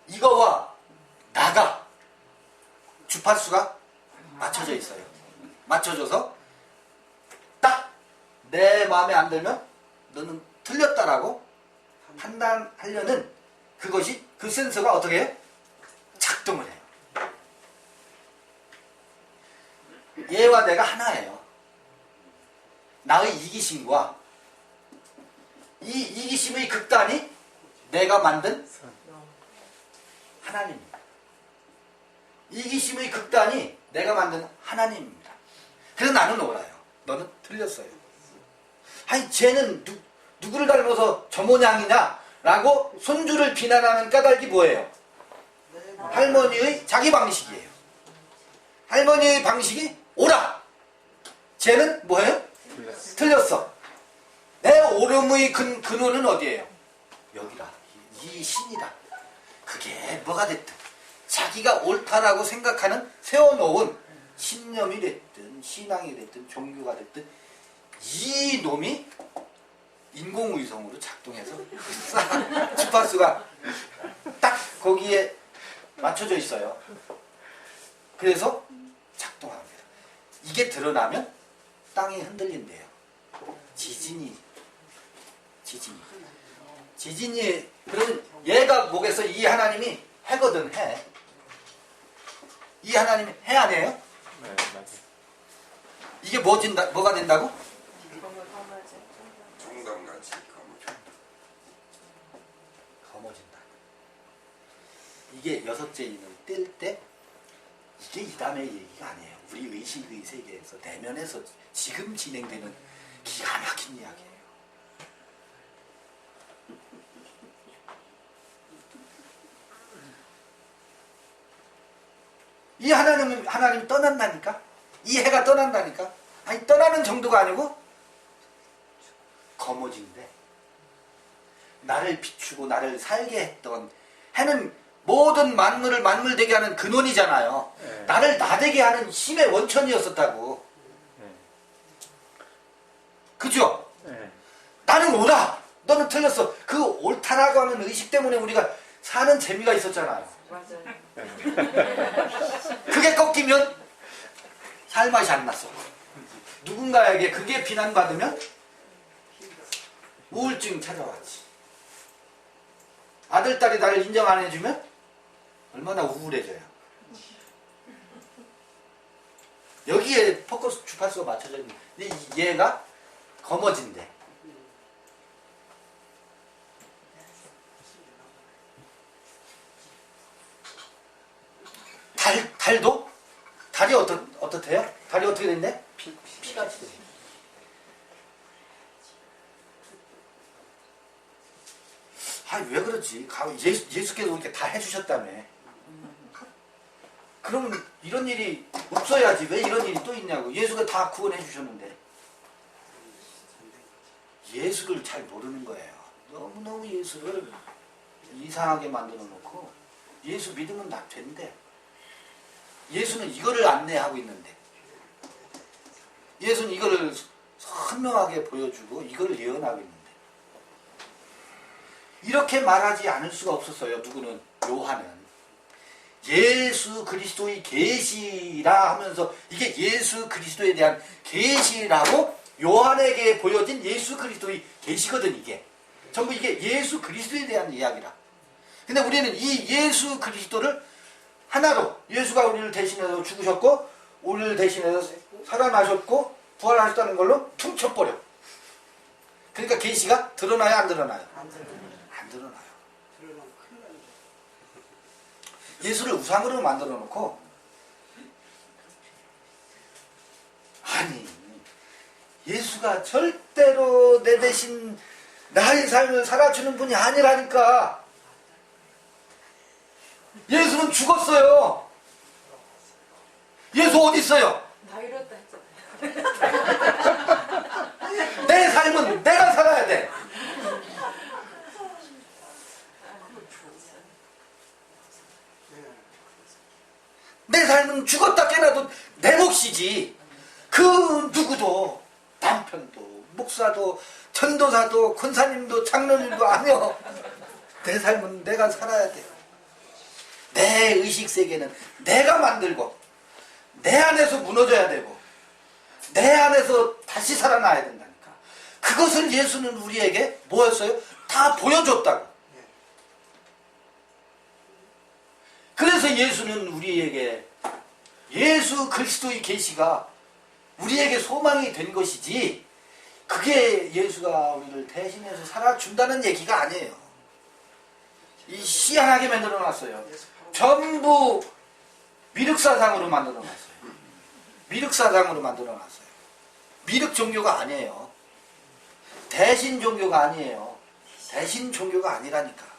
Speaker 1: 이거와 나가 주파수가 맞춰져 있어요. 맞춰져서 딱 내 마음에 안 들면 너는 틀렸다라고 판단하려는 그것이 그 센서가 어떻게 해요? 작동을 해요. 얘와 내가 하나예요. 나의 이기심과 이 이기심의 극단이 내가 만든 하나님입니다. 이기심의 극단이 내가 만든 하나님입니다. 그래서 나는 옳아요. 너는 틀렸어요. 아니 쟤는 누구를 닮아서 저 모양이냐라고 손주를 비난하는 까닭이 뭐예요? 할머니의 자기 방식이에요. 할머니의 방식이 옳아. 쟤는 뭐예요? 틀렸어. 내 옳음의 근원은 어디예요? 여기다. 이 신이다. 그게 뭐가 됐든 자기가 옳다라고 생각하는 세워놓은 신념이 됐든 신앙이 됐든 종교가 됐든 이 놈이 인공위성으로 작동해서 주파수가 딱 거기에 맞춰져 있어요. 그래서 작동합니다. 이게 드러나면 땅이 흔들린대요. 지진이 그러면 얘가 뭐겠어? 이 하나님이 해거든. 해. 이 하나님이 해 아니에요?
Speaker 3: 네, 맞아요.
Speaker 1: 이게 뭐가 된다고?
Speaker 2: 정담같이
Speaker 1: 검어진다. 이게 여섯째 인을 뗄 때 이게 이담의 얘기가 아니에요. 우리 의식의 세계에서 내면에서 지금 진행되는 기가 막힌 이야기예요. 이 하나님 떠난다니까? 이 해가 떠난다니까? 아니 떠나는 정도가 아니고 검어진대. 나를 비추고 나를 살게 했던 해는 모든 만물을 만물되게 하는 근원이잖아요.
Speaker 3: 네.
Speaker 1: 나를 나되게 하는 힘의 원천이었었다고.
Speaker 3: 네.
Speaker 1: 그죠?
Speaker 3: 네.
Speaker 1: 나는 옳아. 너는 틀렸어. 그 옳다라고 하는 의식 때문에 우리가 사는 재미가 있었잖아요.
Speaker 4: 맞아요.
Speaker 1: 그게 꺾이면 살 맛이 안 났어. 누군가에게 그게 비난받으면 우울증 찾아왔지. 아들, 딸이 나를 인정 안 해주면 얼마나 우울해져요. 여기에 포커스 주파수가 맞춰져 있는. 근데 얘가 검어진대. 달도? 달이 어떻대요? 달이 어떻게 됐네? 피같이 됐네. 왜 그러지? 예수께서 이렇게 다 해주셨다며. 그러면 이런 일이 없어야지. 왜 이런 일이 또 있냐고. 예수가 다 구원해 주셨는데. 예수를 잘 모르는 거예요. 너무너무 예수를 이상하게 만들어 놓고 예수 믿으면 다 된대. 예수는 이거를 안내하고 있는데 예수는 이거를 선명하게 보여주고 이걸 예언하고 있는데 이렇게 말하지 않을 수가 없었어요. 누구는? 요한은 예수 그리스도의 계시라 하면서 이게 예수 그리스도에 대한 계시라고 요한에게 보여진 예수 그리스도의 계시거든. 이게 전부 이게 예수 그리스도에 대한 이야기라. 근데 우리는 이 예수 그리스도를 하나로 예수가 우리를 대신해서 죽으셨고 우리를 대신해서 살아나셨고 부활하셨다는 걸로 퉁쳐버려. 그러니까 계시가 드러나요? 안 드러나요? 안 드러나요. 예수를 우상으로 만들어 놓고, 아니 예수가 절대로 내 대신 나의 삶을 살아주는 분이 아니라니까. 예수는 죽었어요. 예수 어디 있어요?
Speaker 4: 다 이렇다 했잖아요.
Speaker 1: 내 삶은 내가 살아야 돼. 내 삶은 죽었다 깨나도 내 몫이지. 그 누구도, 남편도, 목사도, 전도사도, 권사님도, 장로님도 아니요. 내 삶은 내가 살아야 돼. 내 의식세계는 내가 만들고, 내 안에서 무너져야 되고, 내 안에서 다시 살아나야 된다니까. 그것을 예수는 우리에게 뭐였어요? 다 보여줬다고. 그래서 예수는 우리에게 예수 그리스도의 계시가 우리에게 소망이 된 것이지, 그게 예수가 우리를 대신해서 살아준다는 얘기가 아니에요. 이 희한하게 만들어 놨어요. 전부 미륵사상으로 만들어 놨어요. 미륵사상으로 만들어 놨어요. 미륵 종교가 아니에요. 대신 종교가 아니에요. 대신 종교가 아니라니까.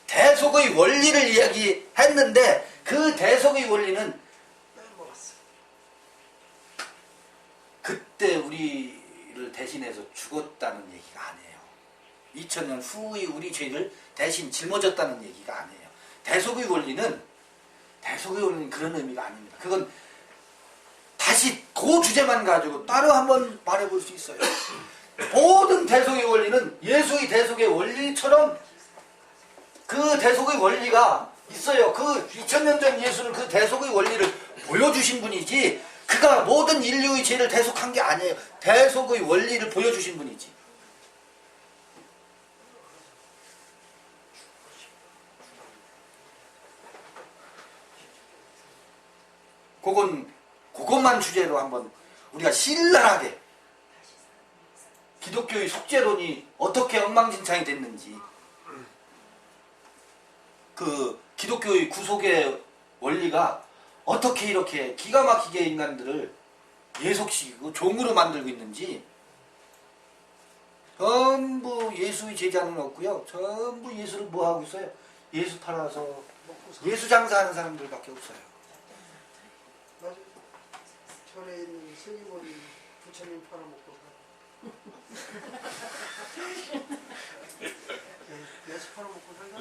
Speaker 1: 대속의 원리를 이야기했는데, 그 대속의 원리는 그때 우리를 대신해서 죽었다는 얘기가 아니에요. 2000년 후의 우리 죄를 대신 짊어졌다는 얘기가 아니에요. 대속의 원리는 그런 의미가 아닙니다. 그건 다시 그 주제만 가지고 따로 한번 말해볼 수 있어요. 모든 대속의 원리는 예수의 대속의 원리처럼 그 대속의 원리가 있어요. 그 2000년 전 예수는 그 대속의 원리를 보여주신 분이지, 그가 모든 인류의 죄를 대속한 게 아니에요. 대속의 원리를 보여주신 분이지. 그것만 주제로 한번 우리가 신랄하게 기독교의 속죄론이 어떻게 엉망진창이 됐는지, 그 기독교의 구속의 원리가 어떻게 이렇게 기가 막히게 인간들을 예속시키고 종으로 만들고 있는지, 전부 예수의 제자는 없고요. 전부 예수를 뭐 하고 있어요? 예수 팔아서 예수 장사하는 사람들밖에 없어요.
Speaker 6: 맞아요. 전에 있는 스님은 부처님 팔아먹고 예수 팔아먹고 살다.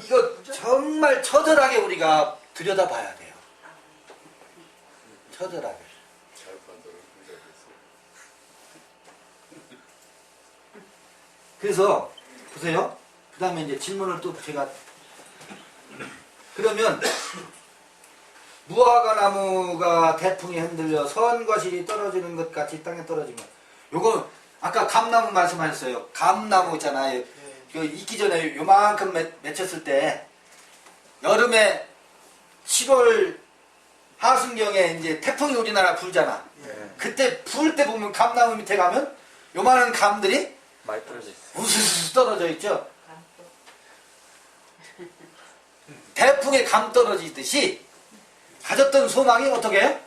Speaker 1: 이거 정말 처절하게 우리가 들여다봐야 돼요. 처절하게. 그래서 보세요. 그 다음에 이제 질문을 또 제가, 그러면 무화과 나무가 태풍에 흔들려 선과 실이 떨어지는 것 같이 땅에 떨어진 것. 요거 아까 감나무 말씀하셨어요. 감나무 있잖아요. 그 익기 전에 요만큼 맺혔을 때, 여름에 7월 하순경에 이제 태풍이 우리나라 불잖아. 그때 불 때 보면 감나무 밑에 가면 요만한 감들이
Speaker 3: 많이 떨어져 있어요.
Speaker 1: 우수수 떨어져 있죠. 태풍에 감 떨어지듯이 가졌던 소망이 어떻게 해요?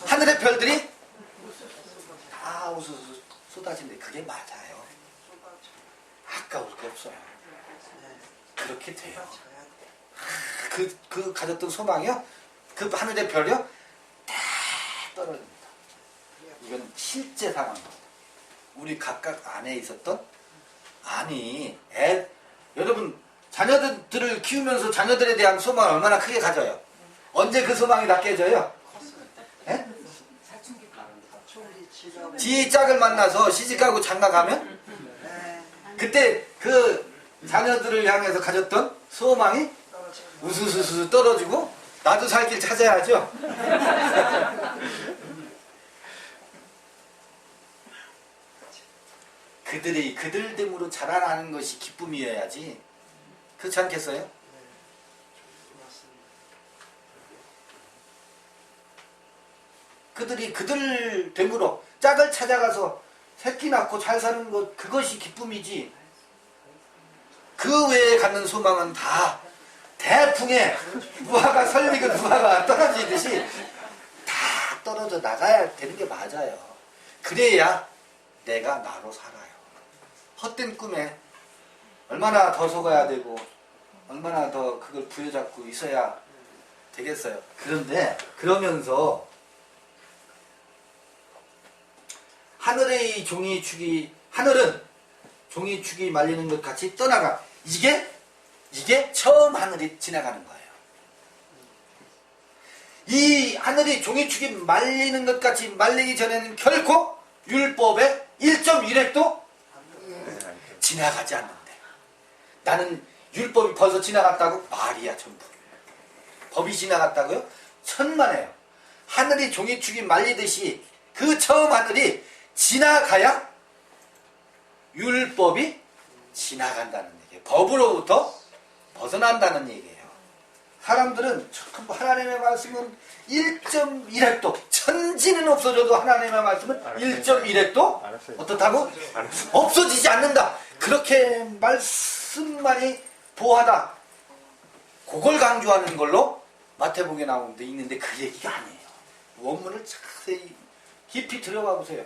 Speaker 1: 하늘의 별들이 다 우수수 쏟아진대. 그게 맞아요. 아까울 게 없어요. 그렇게 돼요. 그 가졌던 소망이요, 그 하늘의 별이요, 다 떨어집니다. 이건 실제 상황입니다. 우리 각각 안에 있었던, 여러분 자녀들을 키우면서 자녀들에 대한 소망을 얼마나 크게 가져요? 언제 그 소망이 다 깨져요? 예? 지 짝을 만나서 시집가고 장가가면 그때 그 자녀들을 향해서 가졌던 소망이 우수수수 떨어지고, 나도 살 길 찾아야죠. 그들이 그들됨으로 자라나는 것이 기쁨이어야지. 그렇지 않겠어요? 그들이 그들됨으로 짝을 찾아가서 새끼 낳고 잘 사는 것, 그것이 기쁨이지. 그 외에 갖는 소망은 다 대풍에 무화과 설리고 무화과가 떨어지듯이 다 떨어져 나가야 되는 게 맞아요. 그래야 내가 나로 살아요. 헛된 꿈에 얼마나 더 속아야 되고 얼마나 더 그걸 부여잡고 있어야 되겠어요. 그런데 그러면서 하늘의 종이축이 하늘은 종이축이 말리는 것 같이 떠나가. 이게 처음 하늘이 지나가는 거예요. 이 하늘이 종이축이 말리는 것 같이 말리기 전에는 결코 율법의 1.1획도 지나가지 않는데, 나는 율법이 벌써 지나갔다고? 말이야 전부. 법이 지나갔다고요? 천만에요. 하늘이 종이축이 말리듯이 그 처음 하늘이 지나가야 율법이 지나간다는 얘기예요. 법으로부터 벗어난다는 얘기예요. 사람들은 전부 하나님의 말씀은 1.1획도, 천지는 없어져도 하나님의 말씀은 1.1획도 어떻다고? 없어지지 않는다. 그렇게 말씀만이 보하다. 그걸 강조하는 걸로 마태복음에 나오는 데 있는데 그 얘기가 아니에요. 원문을 자세히 깊이 들어봐 보세요.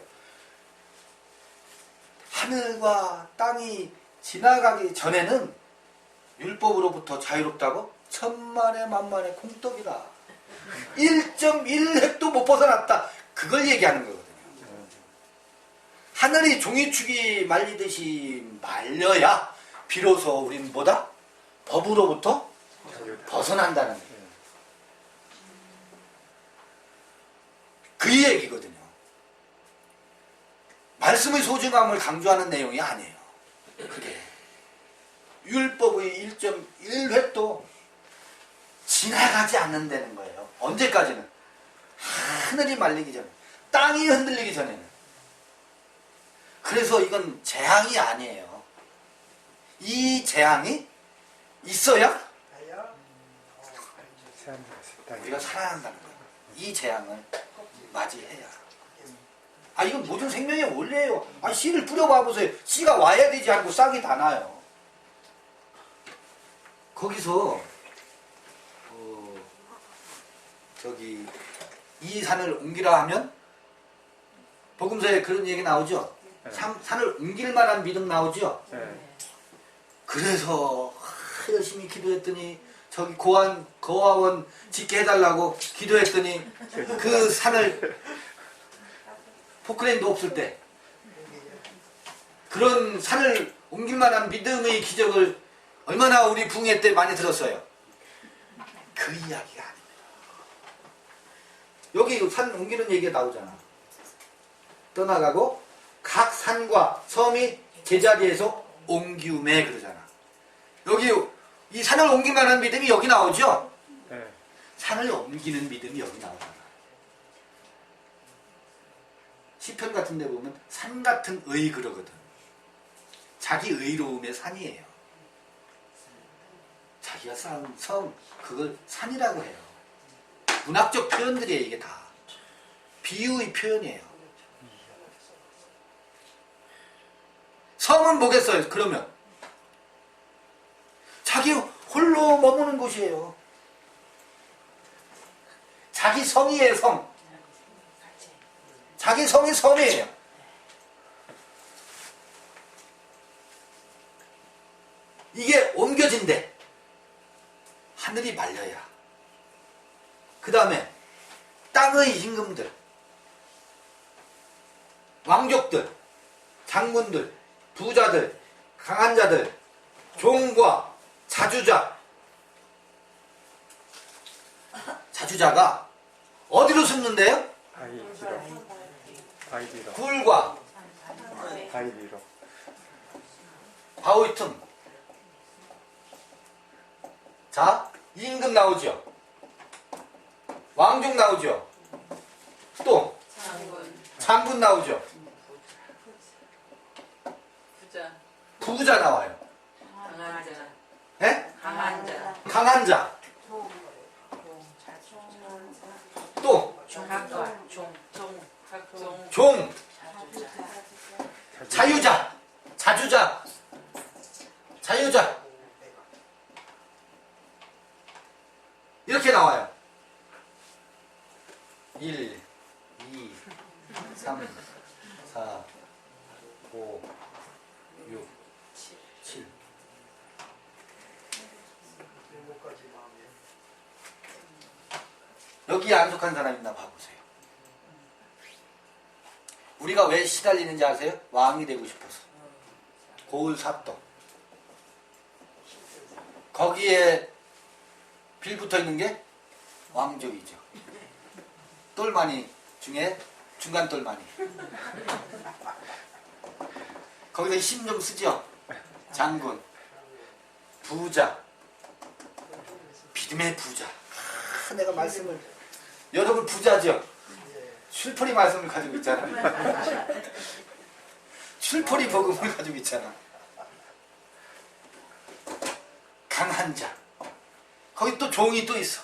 Speaker 1: 하늘과 땅이 지나가기 전에는 율법으로부터 자유롭다고? 천만에 만만의 콩떡이다. 1.1획도 못 벗어났다. 그걸 얘기하는 거거든요. 하늘이 종이축이 말리듯이 말려야 비로소 우린 뭐다? 법으로부터 벗어난다는 거예요. 그 얘기거든요. 말씀의 소중함을 강조하는 내용이 아니에요. 그게 율법의 1.1획도 지나가지 않는다는 거예요. 언제까지는? 하늘이 말리기 전에, 땅이 흔들리기 전에는. 그래서 이건 재앙이 아니에요. 이 재앙이 있어야 우리가 살아난다는 거예요. 이 재앙을 맞이해야. 이건 모든 생명의 원리예요. 씨를 뿌려봐 보세요. 씨가 와야 되지 않고 싹이 다 나요. 거기서 이 산을 옮기라 하면 복음서에 그런 얘기 나오죠. 산을 옮길 만한 믿음 나오죠. 그래서 열심히 기도했더니 저기 고아원 짓게 해달라고 기도했더니 그 산을 포크레인도 없을 때 그런 산을 옮길 만한 믿음의 기적을 얼마나 우리 붕괴 때 많이 들었어요. 그 이야기가 아닙니다. 여기 산 옮기는 얘기가 나오잖아. 떠나가고 각 산과 섬이 제자리에서 옮기움에 그러잖아. 여기 이 산을 옮길 만한 믿음이 여기 나오죠?
Speaker 3: 네.
Speaker 1: 산을 옮기는 믿음이 여기 나오잖아. 시편 같은 데 보면 산 같은 의 그러거든. 자기 의로움의 산이에요. 자기가 쌓은 성, 그걸 산이라고 해요. 문학적 표현들이에요, 이게 다. 비유의 표현이에요. 성은 뭐겠어요, 그러면? 자기 홀로 머무는 곳이에요. 자기 성이에요, 성. 자기 성이 섬이에요. 이게 옮겨진대. 하늘이 말려야. 그 다음에 땅의 임금들, 왕족들, 장군들, 부자들, 강한 자들, 종과 자주자가 어디로 숨는데요? 굴과
Speaker 3: 바위로
Speaker 1: 바위 틈. 자, 임금 나오죠. 왕족 나오죠. 또 장군 나오죠. 부자 나와요. 예? 강한 자. 또 종, 자유자, 자주자, 자유자. 이렇게 나와요. 1, 2, 3, 4, 5, 6, 7.
Speaker 6: 일곱까지 마음에.
Speaker 1: 여기에 안 속한 사람 있나 봐보세요. 우리가 왜 시달리는지 아세요? 왕이 되고 싶어서. 고을사또. 거기에 빌붙어 있는 게 왕족이죠. 똘마니 중에 중간 똘마니. 거기다 힘 좀 쓰죠. 장군, 부자, 믿음의 부자. 내가 말씀을 여러분 부자죠. 출포리 말씀을 가지고 있잖아. 출포리 복음을 가지고 있잖아. 강한 자. 거기 또 종이 또 있어.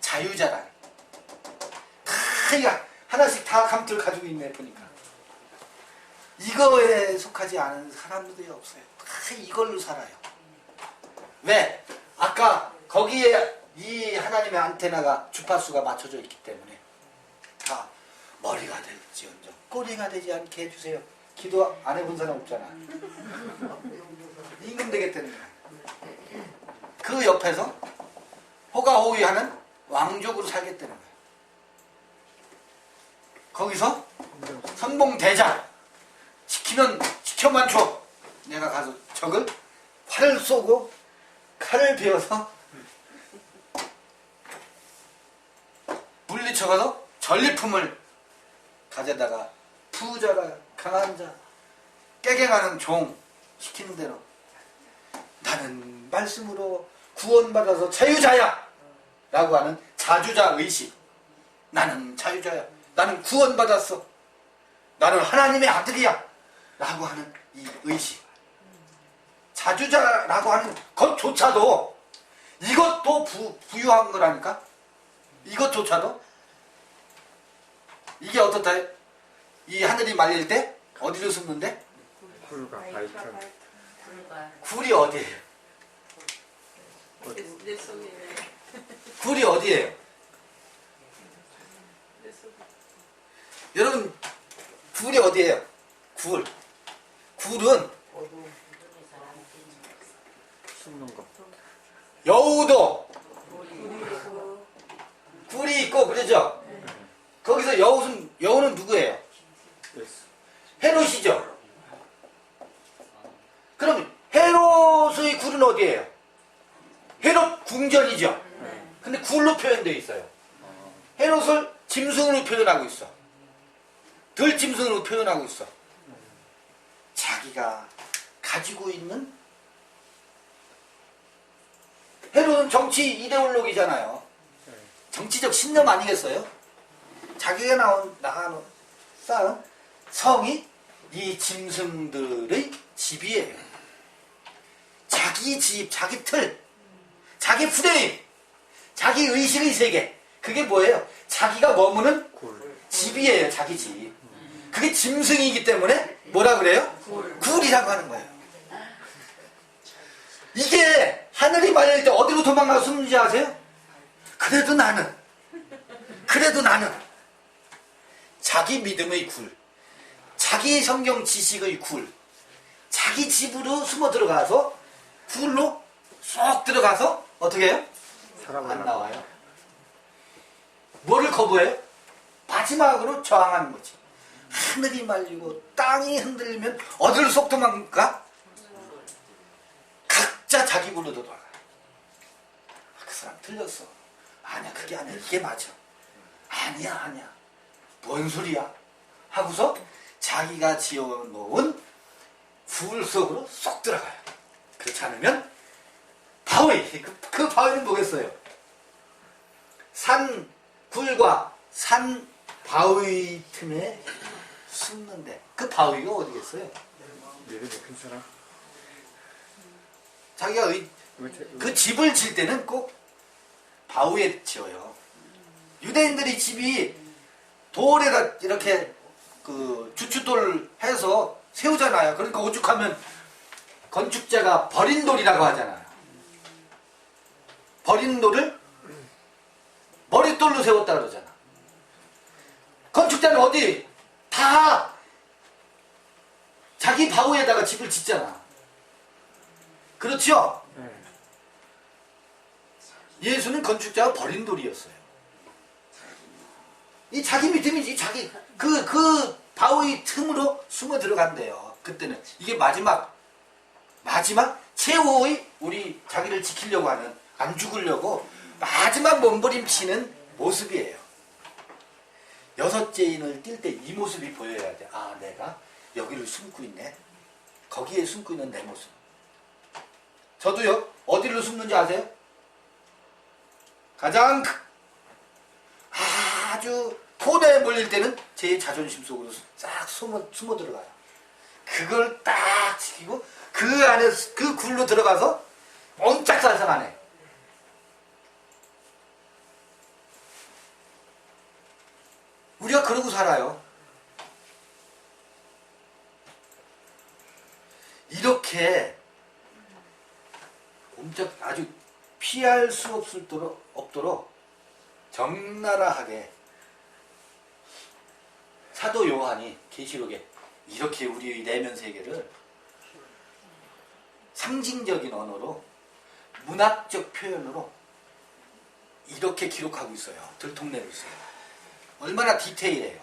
Speaker 1: 자유자라. 다 이거 하나씩 다 감투를 가지고 있네 보니까. 이거에 속하지 않은 사람들이 없어요. 다 이걸로 살아요. 왜? 아까 거기에 이 하나님의 안테나가 주파수가 맞춰져 있기 때문에 다 머리가 될지언정 꼬리가 되지 않게 해주세요. 기도 안 해본 사람 없잖아. 임금 되겠다는 거야. 그 옆에서 호가호위하는 왕족으로 살겠다는 거야. 거기서 선봉대장 지켜만 줘. 내가 가서 적을 활을 쏘고 칼을 베어서 물리쳐가서 전리품을 가져다가 부자가 강한 자 깨갱하는 종 시키는 대로 나는 말씀으로 구원받아서 자유자야 라고 하는 자주자 의식. 나는 자유자야. 나는 구원받았어. 나는 하나님의 아들이야 라고 하는 이 의식. 자주자라고 하는 것조차도 이것도 부유한 거라니까. 이것조차도 이게 어떻다? 이 하늘이 말릴 때 어디로 숨는데?
Speaker 3: 굴과 바이트.
Speaker 1: 굴이 어디예요?
Speaker 4: 내 손이네.
Speaker 1: 굴이 어디예요?
Speaker 4: 내 손.
Speaker 1: 여러분 굴이 어디예요? 굴. 굴은
Speaker 3: 숨는 거.
Speaker 1: 여우도 굴이 있고 그러죠? 거기서 여우는 누구예요?
Speaker 3: 예수.
Speaker 1: 헤롯이죠? 그럼 헤롯의 굴은 어디예요? 헤롯 궁전이죠? 근데 굴로 표현되어 있어요. 헤롯을 짐승으로 표현하고 있어. 들짐승으로 표현하고 있어. 자기가 가지고 있는 헤롯은 정치 이데올로기잖아요. 정치적 신념 아니겠어요? 자기가 쌓은 성이 이 짐승들의 집이에요. 자기 집, 자기 틀, 자기 프레임, 자기 의식의 세계. 그게 뭐예요? 자기가 머무는
Speaker 3: 굴.
Speaker 1: 집이에요. 자기 집. 그게 짐승이기 때문에 뭐라 그래요? 굴이라고 하는 거예요. 이게 하늘이 말릴 때 어디로 도망가서 숨는지 아세요? 그래도 나는 자기 믿음의 굴, 자기 성경 지식의 굴, 자기 집으로 숨어 들어가서 굴로 쏙 들어가서 어떻게 해요? 안 나와요. 뭐를 거부해요? 마지막으로 저항하는 거지. 하늘이 말리고 땅이 흔들리면 어디로 쏙 도망가? 각자 자기 굴로 들어가. 그 사람 틀렸어. 아니야, 그게 아니야. 이게 맞아. 아니야. 뭔 소리야? 하고서 자기가 지어놓은 굴 속으로 쏙 들어가요. 그렇지 않으면 바위, 그 바위는 뭐겠어요? 산 굴과 산 바위 틈에 숨는데 그 바위가 어디겠어요?
Speaker 3: 믿음이 큰 사람.
Speaker 1: 자기가 그 집을 질 때는 꼭 바위에 지어요. 유대인들이 집이 돌에다 이렇게 그 주춧돌 해서 세우잖아요. 그러니까 오죽하면 건축자가 버린 돌이라고 하잖아요. 버린 돌을 머릿돌로 세웠다 그러잖아. 건축자는 어디? 다 자기 바위에다가 집을 짓잖아. 그렇죠? 예수는 건축자가 버린 돌이었어요. 이 자기 믿음이지. 자기 그 바위 틈으로 숨어 들어간대요. 그때는 이게 마지막 최후의 우리 자기를 지키려고 하는, 안 죽으려고 마지막 몸부림치는 모습이에요. 여섯째 인을 뛸 때 이 모습이 보여야 돼. 아, 내가 여기를 숨고 있네. 거기에 숨고 있는 내 모습. 저도요. 어디로 숨는지 아세요? 가장 아주 포대에 몰릴 때는 제 자존심 속으로 싹 숨어 들어가요. 그걸 딱 지키고 그 안에 그 굴로 들어가서 엉짝살상하네. 우리가 그러고 살아요. 이렇게 아주 피할 수 없도록 적나라하게 사도 요한이 계시록에 이렇게 우리의 내면 세계를 상징적인 언어로, 문학적 표현으로 이렇게 기록하고 있어요. 들통내고 있어요. 얼마나 디테일해요.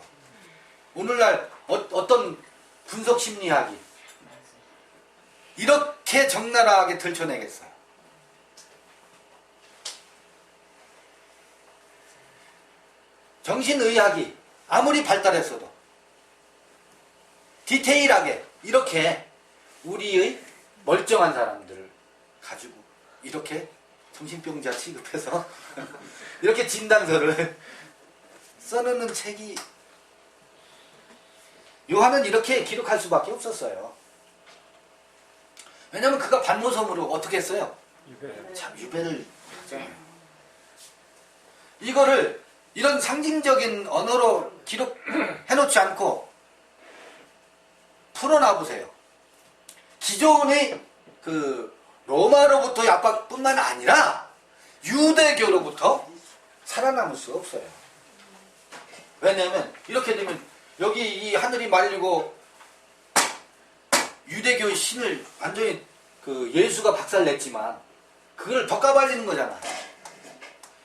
Speaker 1: 오늘날 어떤 분석심리학이 이렇게 적나라하게 들춰내겠어요. 정신의학이 아무리 발달했어도 디테일하게 이렇게 우리의 멀쩡한 사람들을 가지고 이렇게 정신병자 취급해서 이렇게 진단서를 써놓는 책이, 요한은 이렇게 기록할 수밖에 없었어요. 왜냐하면 그가 반모섬으로 어떻게 했어요? 유배를 했잖아요. 이거를 이런 상징적인 언어로 기록해놓지 않고 풀어놔보세요. 기존의 그 로마로부터의 압박뿐만 아니라 유대교로부터 살아남을 수 없어요. 왜냐하면 이렇게 되면 여기 이 하늘이 말리고 유대교의 신을 완전히 그 예수가 박살냈지만 그걸 더 까발리는 거잖아.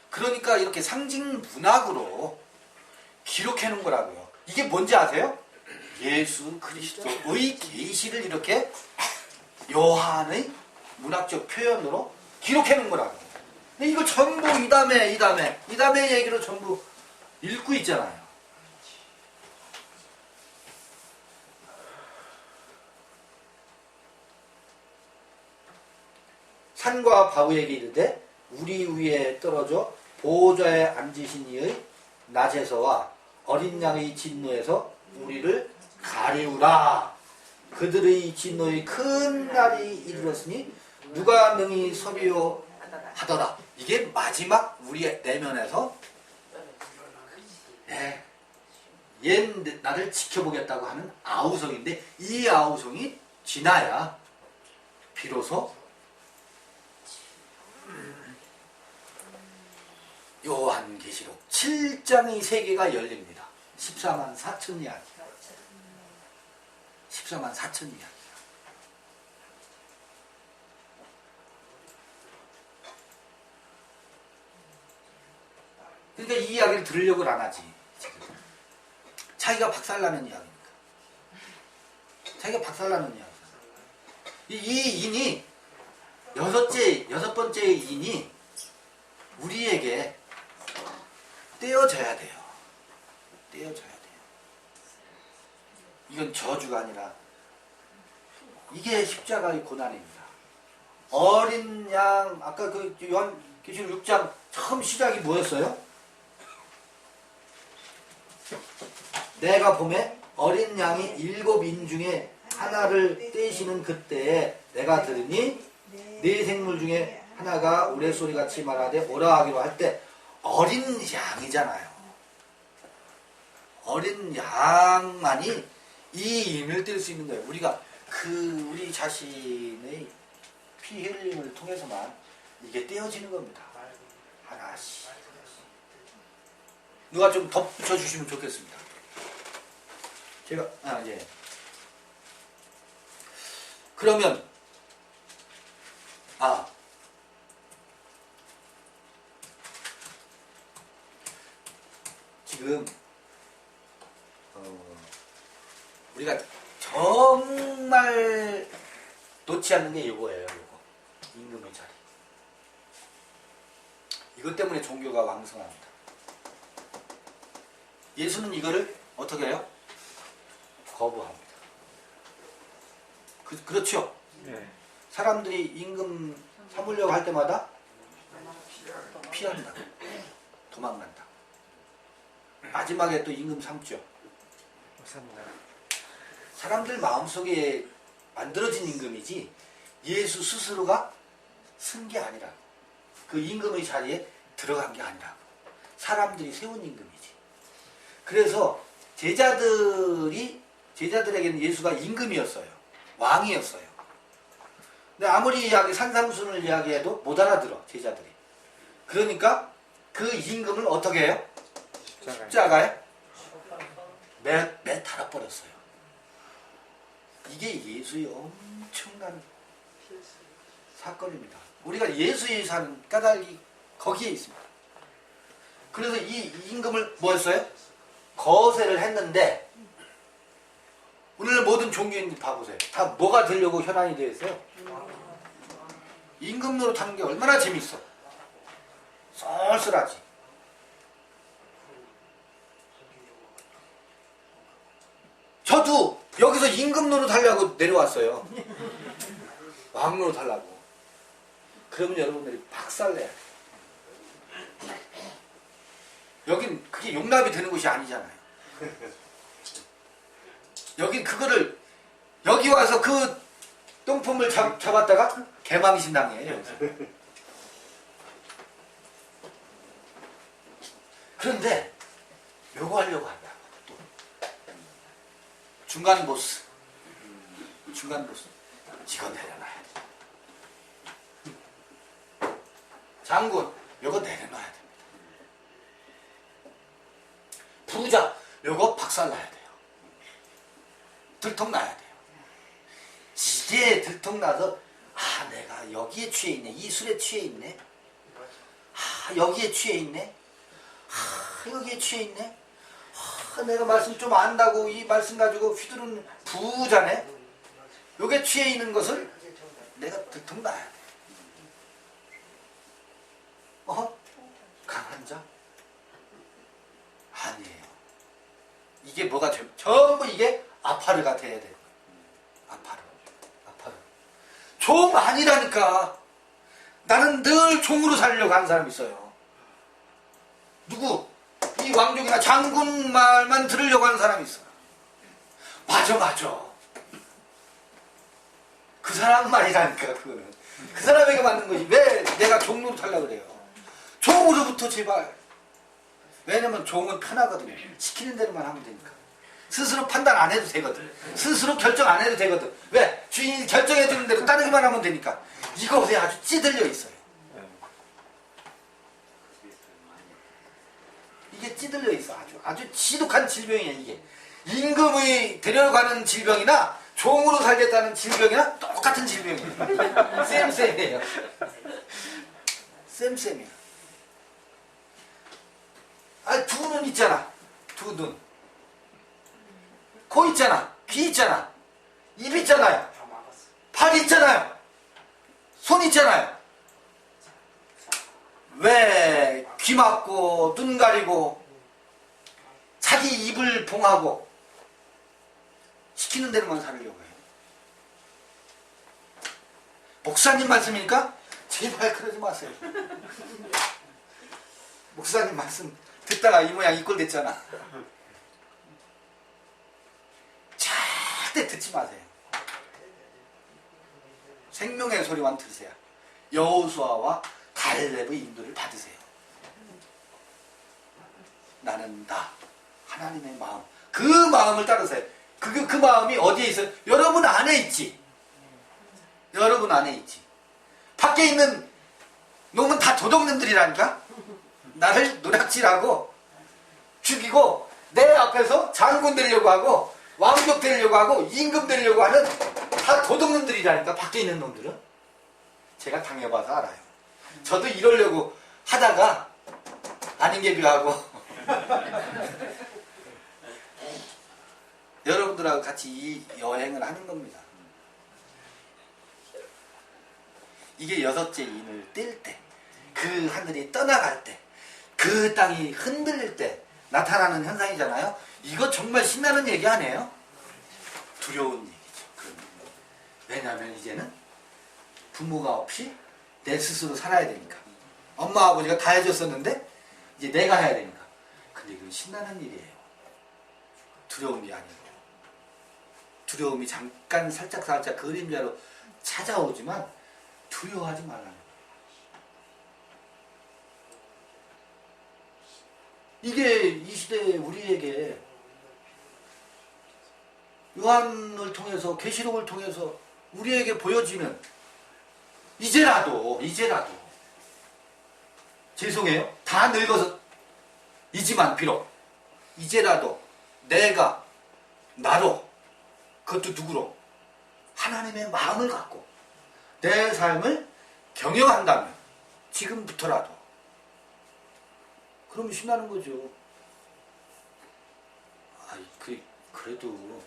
Speaker 1: 그러니까 이렇게 상징 문학으로 기록해 놓은 거라고요. 이게 뭔지 아세요? 예수 그리스도의 계시를 이렇게 요한의 문학적 표현으로 기록해 놓은 거라고. 근데 이거 전부 이담의 얘기로 전부 읽고 있잖아요. 산과 바위에게 이르되 우리 위에 떨어져 보좌에 앉으신 이의 낮에서와 어린 양의 진노에서 우리를 가리우라. 그들의 진노의 큰 날이 이르렀으니 누가 능히 서리요 하더라. 이게 마지막 우리의 내면에서 얘 나를 지켜보겠다고 하는 아우성인데, 이 아우성이 지나야 비로소 요한계시록 7장의 세계가 열립니다. 14만 4천 이야기. 14만 4천 이야기. 그러니까 이 이야기를 들으려고 안 하지. 지금. 자기가 박살나는 이야기입니다. 자기가 박살나는 이야기잖아. 이 인이 여섯 번째 인이 우리에게 떼어져야 돼요. 떼어져야 돼요. 이건 저주가 아니라 이게 십자가의 고난입니다. 어린 양, 아까 그 요한계시록 6장 처음 시작이 뭐였어요? 내가 봄에 어린 양이 7인 중에 하나를 떼시는 그때에 내가 들으니 네 생물 중에 하나가 우레소리같이 말하되 오라 하기로 할 때, 어린 양이잖아요. 어린 양만이 이 인을 뗄 수 있는 거예요. 우리가 우리 자신의 피 흘림을 통해서만 이게 떼어지는 겁니다. 아씨. 누가 좀 덧붙여 주시면 좋겠습니다. 제가 예. 그러면 지금 우리가 정말 놓지 않는 게 이거예요. 이거 임금의 자리. 이것 때문에 종교가 왕성합니다. 예수는 이거를 어떻게 해요? 거부합니다. 그렇죠?
Speaker 3: 네.
Speaker 1: 사람들이 임금 삼으려고 할 때마다 피한다. 도망간다. 마지막에 또 임금 삼죠.
Speaker 3: 감사합니다.
Speaker 1: 사람들 마음속에 만들어진 임금이지 예수 스스로가 쓴 게 아니라 그 임금의 자리에 들어간 게 아니라 사람들이 세운 임금이지. 그래서 제자들에게는 예수가 임금이었어요. 왕이었어요. 근데 아무리 산상순을 이야기해도 못 알아들어 제자들이. 그러니까 그 임금을 어떻게 해요? 십자가에 매 달아버렸어요. 이게 예수의 엄청난 사건입니다. 우리가 예수의 사는 까닭이 거기에 있습니다. 그래서 이 임금을 뭐 했어요? 거세를 했는데 오늘 모든 종교인들 봐보세요. 다 뭐가 되려고 현안이 되어 있어요? 임금 노릇하는 게 얼마나 재밌어. 쏠쏠하지. 저도 여기서 임금 노릇하려고 내려왔어요. 왕 노릇하려고. 그러면 여러분들이 박살내야 돼. 여긴 그게 용납이 되는 곳이 아니잖아요. 여긴 그거를 여기 와서 그 똥폼을 잡았다가 개망신당해요. 여기서. 그런데 요거 하려고 한다. 또 중간 보스 이거 내려놔야 돼. 장군 요거 내려놔야 됩니다. 부자 요거 박살나야 돼요. 들통나야 돼요. 이게 들통나서 내가 여기에 취해 있네. 이 술에 취해 있네. 여기에 취해 있네. 여기에 취해 있네. 내가 말씀 좀 안다고 이 말씀 가지고 휘두르는 부자네. 요게 취해 있는 것을 내가 들통나야 돼. 강한 자? 아니에요. 이게 뭐가 전부 이게 아파르가 돼야 돼요. 아파르. 종 아니라니까. 나는 늘 종으로 살려고 하는 사람이 있어요. 누구? 이 왕족이나 장군 말만 들으려고 하는 사람이 있어요. 맞아. 그 사람 말이라니까. 그거는 그 사람에게 맞는 거지. 왜 내가 종으로 살려고 그래요? 종으로부터 제발. 왜냐면 종은 편하거든요. 시키는 대로만 하면 되니까. 스스로 판단 안 해도 되거든. 스스로 결정 안 해도 되거든. 왜? 주인이 결정해 주는 대로 따르기만 하면 되니까. 이것에 아주 찌들려 있어요. 이게 찌들려 있어. 아주 지독한 질병이야 이게. 임금의 데려가는 질병이나 종으로 살겠다는 질병이나 똑같은 질병이에요. 쌤이에요. 쌤이야. 두 눈 있잖아. 두 눈. 코 있잖아. 귀 있잖아. 입 있잖아요. 팔 있잖아요. 손 있잖아요. 왜 귀 막고 눈 가리고 자기 입을 봉하고 시키는 대로만 살려고 해요. 목사님 말씀이니까 제발 그러지 마세요. 목사님 말씀 듣다가 이 모양 이 꼴 됐잖아. 절대 듣지 마세요. 생명의 소리만 들으세요. 여호수아와 갈렙의 인도를 받으세요. 나는 나 하나님의 마음, 그 마음을 따르세요. 그 마음이 어디에 있어요? 여러분 안에 있지. 여러분 안에 있지. 밖에 있는 놈은 다 도둑놈들이라니까. 나를 노략질하고 죽이고 내 앞에서 장군 되려고 하고 왕족 되려고 하고 임금 되려고 하는 다 도둑놈들이라니까, 밖에 있는 놈들은. 제가 당해봐서 알아요. 저도 이러려고 하다가 아닌 게 묘하고 여러분들하고 같이 이 여행을 하는 겁니다. 이게 여섯째 인을 뗄 때, 그 하늘이 떠나갈 때, 그 땅이 흔들릴 때 나타나는 현상이잖아요. 이거 정말 신나는 얘기 아니에요? 두려운 얘기죠. 왜냐하면 이제는 부모가 없이 내 스스로 살아야 되니까. 엄마 아버지가 다 해줬었는데 이제 내가 해야 되니까. 근데 이건 신나는 일이에요. 두려움이 아니고. 두려움이 잠깐 살짝 그림자로 찾아오지만 두려워하지 말라는 거예요. 이게 이 시대에 우리에게 요한을 통해서, 계시록을 통해서 우리에게 보여지는, 이제라도 죄송해요, 다 늙어서 이지만 비록 이제라도 내가 나로, 그것도 누구로? 하나님의 마음을 갖고 내 삶을 경영한다면, 지금부터라도, 그러면 신나는 거죠. 아이, 그래도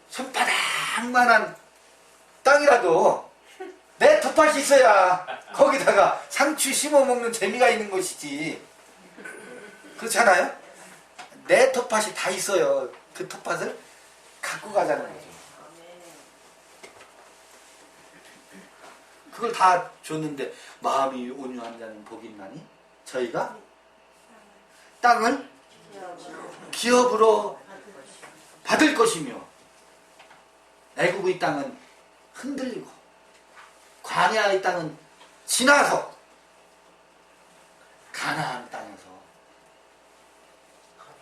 Speaker 1: 손바닥만한 땅이라도 내 텃밭이 있어야 거기다가 상추 심어 먹는 재미가 있는 것이지. 그렇잖아요? 내 텃밭이 다 있어요. 그 텃밭을 갖고 가자는 거죠. 그걸 다 줬는데 마음이 온유한 자는 복이 있나니 저희가 땅을 기업으로 받을 것이며, 애국의 땅은 흔들리고 광야의 땅은 지나서 가나안 땅에서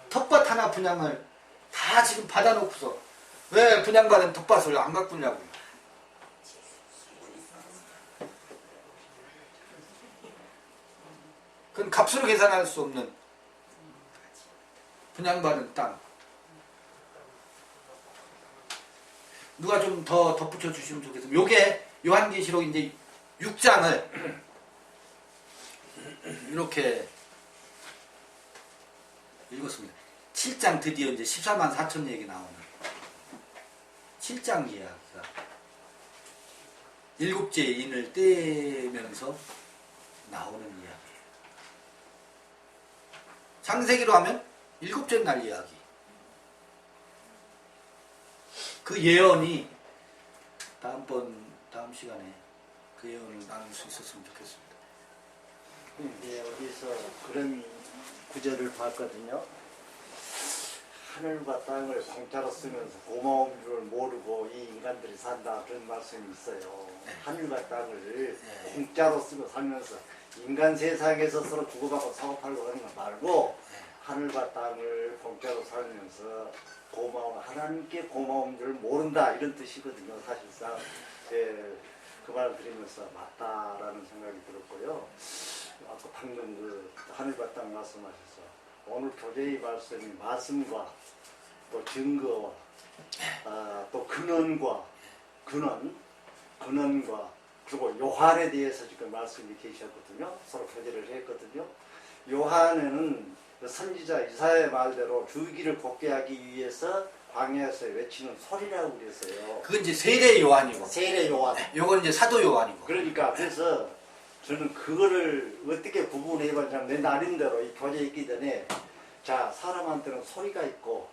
Speaker 1: 텃밭 하나 분양을 다 지금 받아놓고서 왜 분양받은 텃밭을 안 가꾸냐고요. 그건 값으로 계산할 수 없는 분양받은 땅. 누가 좀 더 덧붙여 주시면 좋겠습니다. 요게 요한계시록 이제 6장을 이렇게 읽었습니다. 7장 드디어 이제 14만 4천 얘기 나오는 7장 이야기가 일곱째 인을 떼면서 나오는 이야기. 창세기로 하면 일곱째 날 이야기. 그 예언이 다음 시간에 그 예언을 나눌 수 있었으면 좋겠습니다.
Speaker 7: 네, 어디서 그런 구절을 봤거든요. 하늘과 땅을 공짜로 쓰면서 고마운 줄 모르고 이 인간들이 산다, 그런 말씀이 있어요. 하늘과 땅을 공짜로 쓰고 살면서 인간 세상에서 서로 주고받고 사고팔고 하는 거 말고 하늘과 땅을 공짜로 살면서 하나님께 고마운 줄 모른다, 이런 뜻이거든요. 사실상 그 말을 들으면서 맞다라는 생각이 들었고요. 아까 방금 그 하늘과 땅 말씀하셔서 오늘 교제의 말씀이 말씀과 또 증거와 또 근원과 그리고 요한에 대해서 지금 말씀이 계셨거든요. 서로 교제를 했거든요. 요한은 선지자 이사야의 말대로 주기를 곱게 하기 위해서 광야에서 외치는 소리라고 그랬어요.
Speaker 1: 그건 이제 세례 요한이고,
Speaker 7: 세례 요한.
Speaker 1: 요건 이제 사도 요한이고.
Speaker 7: 그러니까 그래서 저는 그거를 어떻게 구분해봤냐면, 내 나름대로 이 교재에 있기 전에, 자, 사람한테는 소리가 있고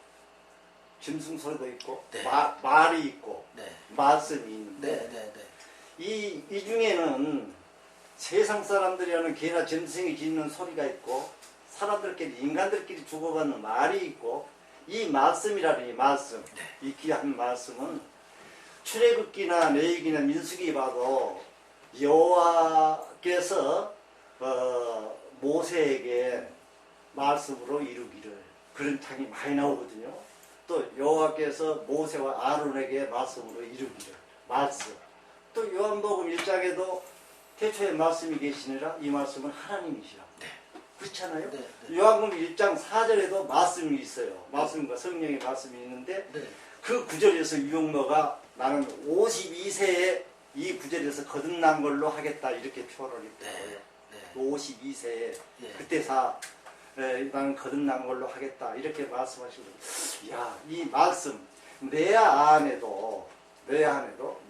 Speaker 7: 짐승 소리도 있고
Speaker 1: 네.
Speaker 7: 말이 있고
Speaker 1: 네.
Speaker 7: 말씀이 있는데,
Speaker 1: 네.
Speaker 7: 이 중에는 세상 사람들이 하는 개나 짐승이 짖는 소리가 있고, 사람들끼리 인간들끼리 주고받는 말이 있고, 이 말씀이라는 이 말씀, 이 귀한 말씀은 출애굽기나 레위기나 민수기 봐도 여호와께서 모세에게 말씀으로 이루기를, 그런 장이 많이 나오거든요. 또 여호와께서 모세와 아론에게 말씀으로 이루기를, 말씀. 또 요한복음 1장에도 태초에 말씀이 계시니라, 이 말씀은 하나님이시라. 그렇잖아요.
Speaker 1: 네, 네.
Speaker 7: 요한복음 1장 4절에도 말씀이 있어요. 말씀과 성령의 말씀이 있는데
Speaker 1: 네.
Speaker 7: 그 구절에서 유영모가 나는 52세에 이 구절에서 거듭난 걸로 하겠다 이렇게 표현을 했대요.
Speaker 1: 네.
Speaker 7: 52세에
Speaker 1: 예.
Speaker 7: 그때 나는 거듭난 걸로 하겠다 이렇게 말씀하시고, 야, 이 말씀 내 안에도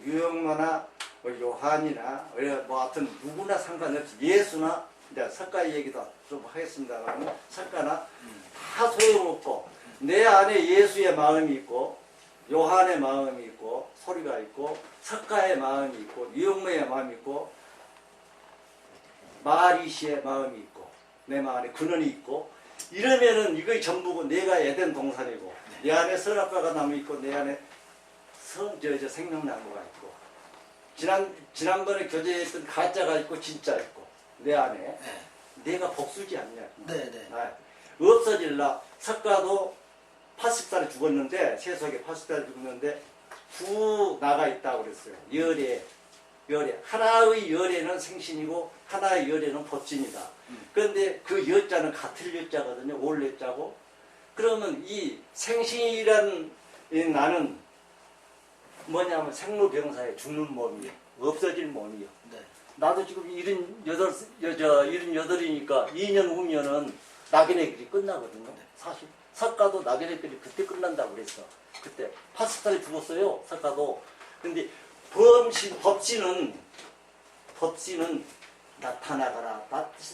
Speaker 7: 유영모나 요한이나 뭐 하여튼 누구나 상관없이 예수나 이제 석가 얘기도 좀 하겠습니다만 석가나 다 소용없고 내 안에 예수의 마음이 있고 요한의 마음이 있고 소리가 있고 석가의 마음이 있고 유영모의 마음이 있고 마리시의 마음이 있고 내 마음에 근원이 있고 이러면은 이거 전부고 내가 에덴 동산이고 내 안에 선악과가 나무 있고 내 안에 생명나무가 있고 지난번에 교제했던 가짜가 있고 진짜 있고 내 안에
Speaker 1: 네.
Speaker 7: 내가 복수지 않냐.
Speaker 1: 네.
Speaker 7: 없어질라. 석가도 80살에 죽었는데 세속에 80살에 죽었는데 두 나가 있다고 그랬어요. 열애. 하나의 열애는 생신이고 하나의 열애는 법진이다. 그런데 그 여자는 같은 여자거든요. 올 여자고. 그러면 이 생신이란 이 나는 뭐냐면 생로병사에 죽는 몸이에요. 없어질 몸이에요.
Speaker 1: 네.
Speaker 7: 나도 지금 78이니까 2년 후면은 낙인의 길이 끝나거든요. 사실 석가도 낙인의 길이 그때 끝난다고 그랬어. 그때 80살에 죽었어요. 석가도. 근데 법신은 나타나거나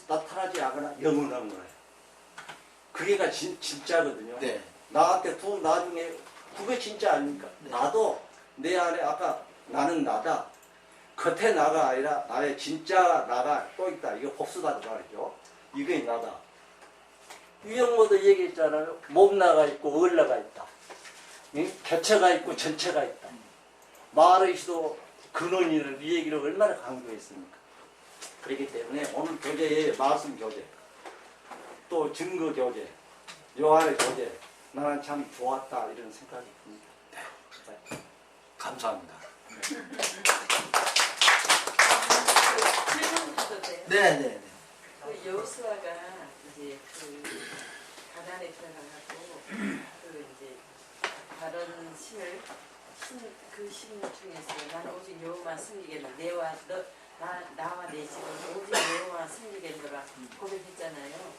Speaker 7: 나타나지 않거나 영원한 거예요. 그게가 진짜거든요.
Speaker 1: 네.
Speaker 7: 나한테 나중에 그게 진짜 아닙니까?
Speaker 1: 네.
Speaker 7: 나도 내 안에 아까 나는 나다. 겉에 나가 아니라 나의 진짜 나가 또 있다. 이거 복수다 그 말이죠. 이게 나다. 유영모도 얘기했잖아요. 몸 나가 있고 얼나가 있다. 응? 개체가 있고 전체가 있다. 마르시도 근원이를 이 얘기를 얼마나 강조했습니까? 그렇기 때문에 오늘 교재의 말씀 교재, 또 증거 교재, 요한의 교재, 나는 참 좋았다 이런 생각이 듭니다. 네.
Speaker 1: 감사합니다.
Speaker 4: 질문 해도 돼요?
Speaker 1: 네.
Speaker 4: 그 여호수아가 이제 그 가나안에 들어가고 그 이제 다른 신을 그 신 중에서 나는 오직 여호와만 섬기겠노라 나와 내 집은 오직 여호와만 섬기겠노라 고백했잖아요.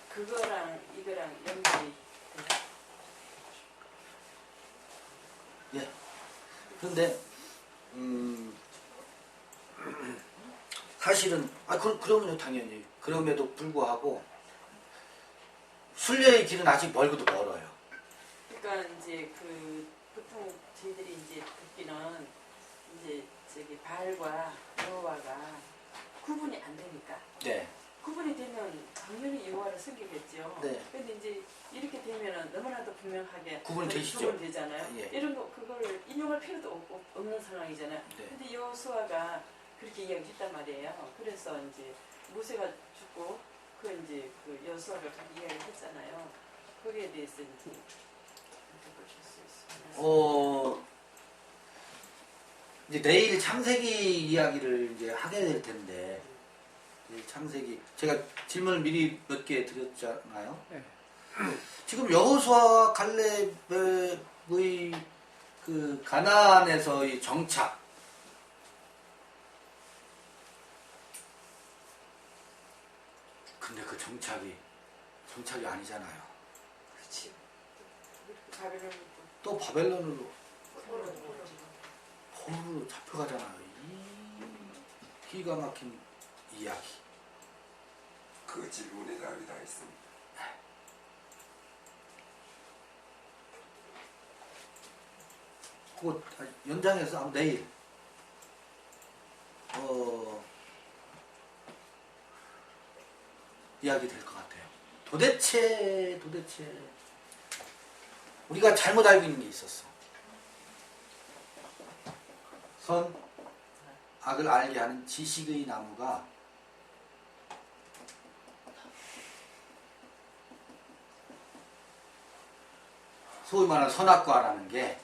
Speaker 4: 그거랑 이거랑 연결이 돼요?
Speaker 1: 예. 그런데 사실은 그러면요 당연히 그럼에도 불구하고 순례의 길은 아직 멀고도 멀어요.
Speaker 4: 그러니까 이제 그 보통 저희들이 이제 듣기는 이제 저기 바알과 여호와가 구분이 안 되니까.
Speaker 1: 네.
Speaker 4: 구분이 되면 당연히 여호와를 섬기겠죠.
Speaker 1: 네.
Speaker 4: 근데 이제 이렇게 되면은 너무나도 분명하게
Speaker 1: 구분되시죠?
Speaker 4: 구분되잖아요.
Speaker 1: 예.
Speaker 4: 이런 거 그걸 인용할 필요도 없는 상황이잖아요.
Speaker 1: 네.
Speaker 4: 근데 여호수아가 그렇게 이야기했단 말이에요. 그래서 이제 모세가 죽고 그 이제 그 여호수아가 그렇게 이야기를 했잖아요. 거기에 대해서 이제 어떻게 보실 수 있어요?
Speaker 1: 이제 내일 창세기 이야기를 이제 하게 될 텐데, 내일 창세기 제가 질문을 미리 몇 개 드렸잖아요.
Speaker 3: 네.
Speaker 1: 지금 여호수아와 갈렙의 그 가나안에서의 정착, 근데 그 정착이 아니잖아요.
Speaker 4: 그렇지. 바벨론
Speaker 1: 또 바벨론으로 포로로 잡혀가잖아요. 이 기가 막힌 이야기.
Speaker 2: 그 질문에 답이 다 있습니다.
Speaker 1: 그거 연장해서 아마 내일 이야기 될 것 같아요. 도대체 우리가 잘못 알고 있는 게 있었어. 선 악을 알게 하는 지식의 나무가 소위 말하는 선악과라는 게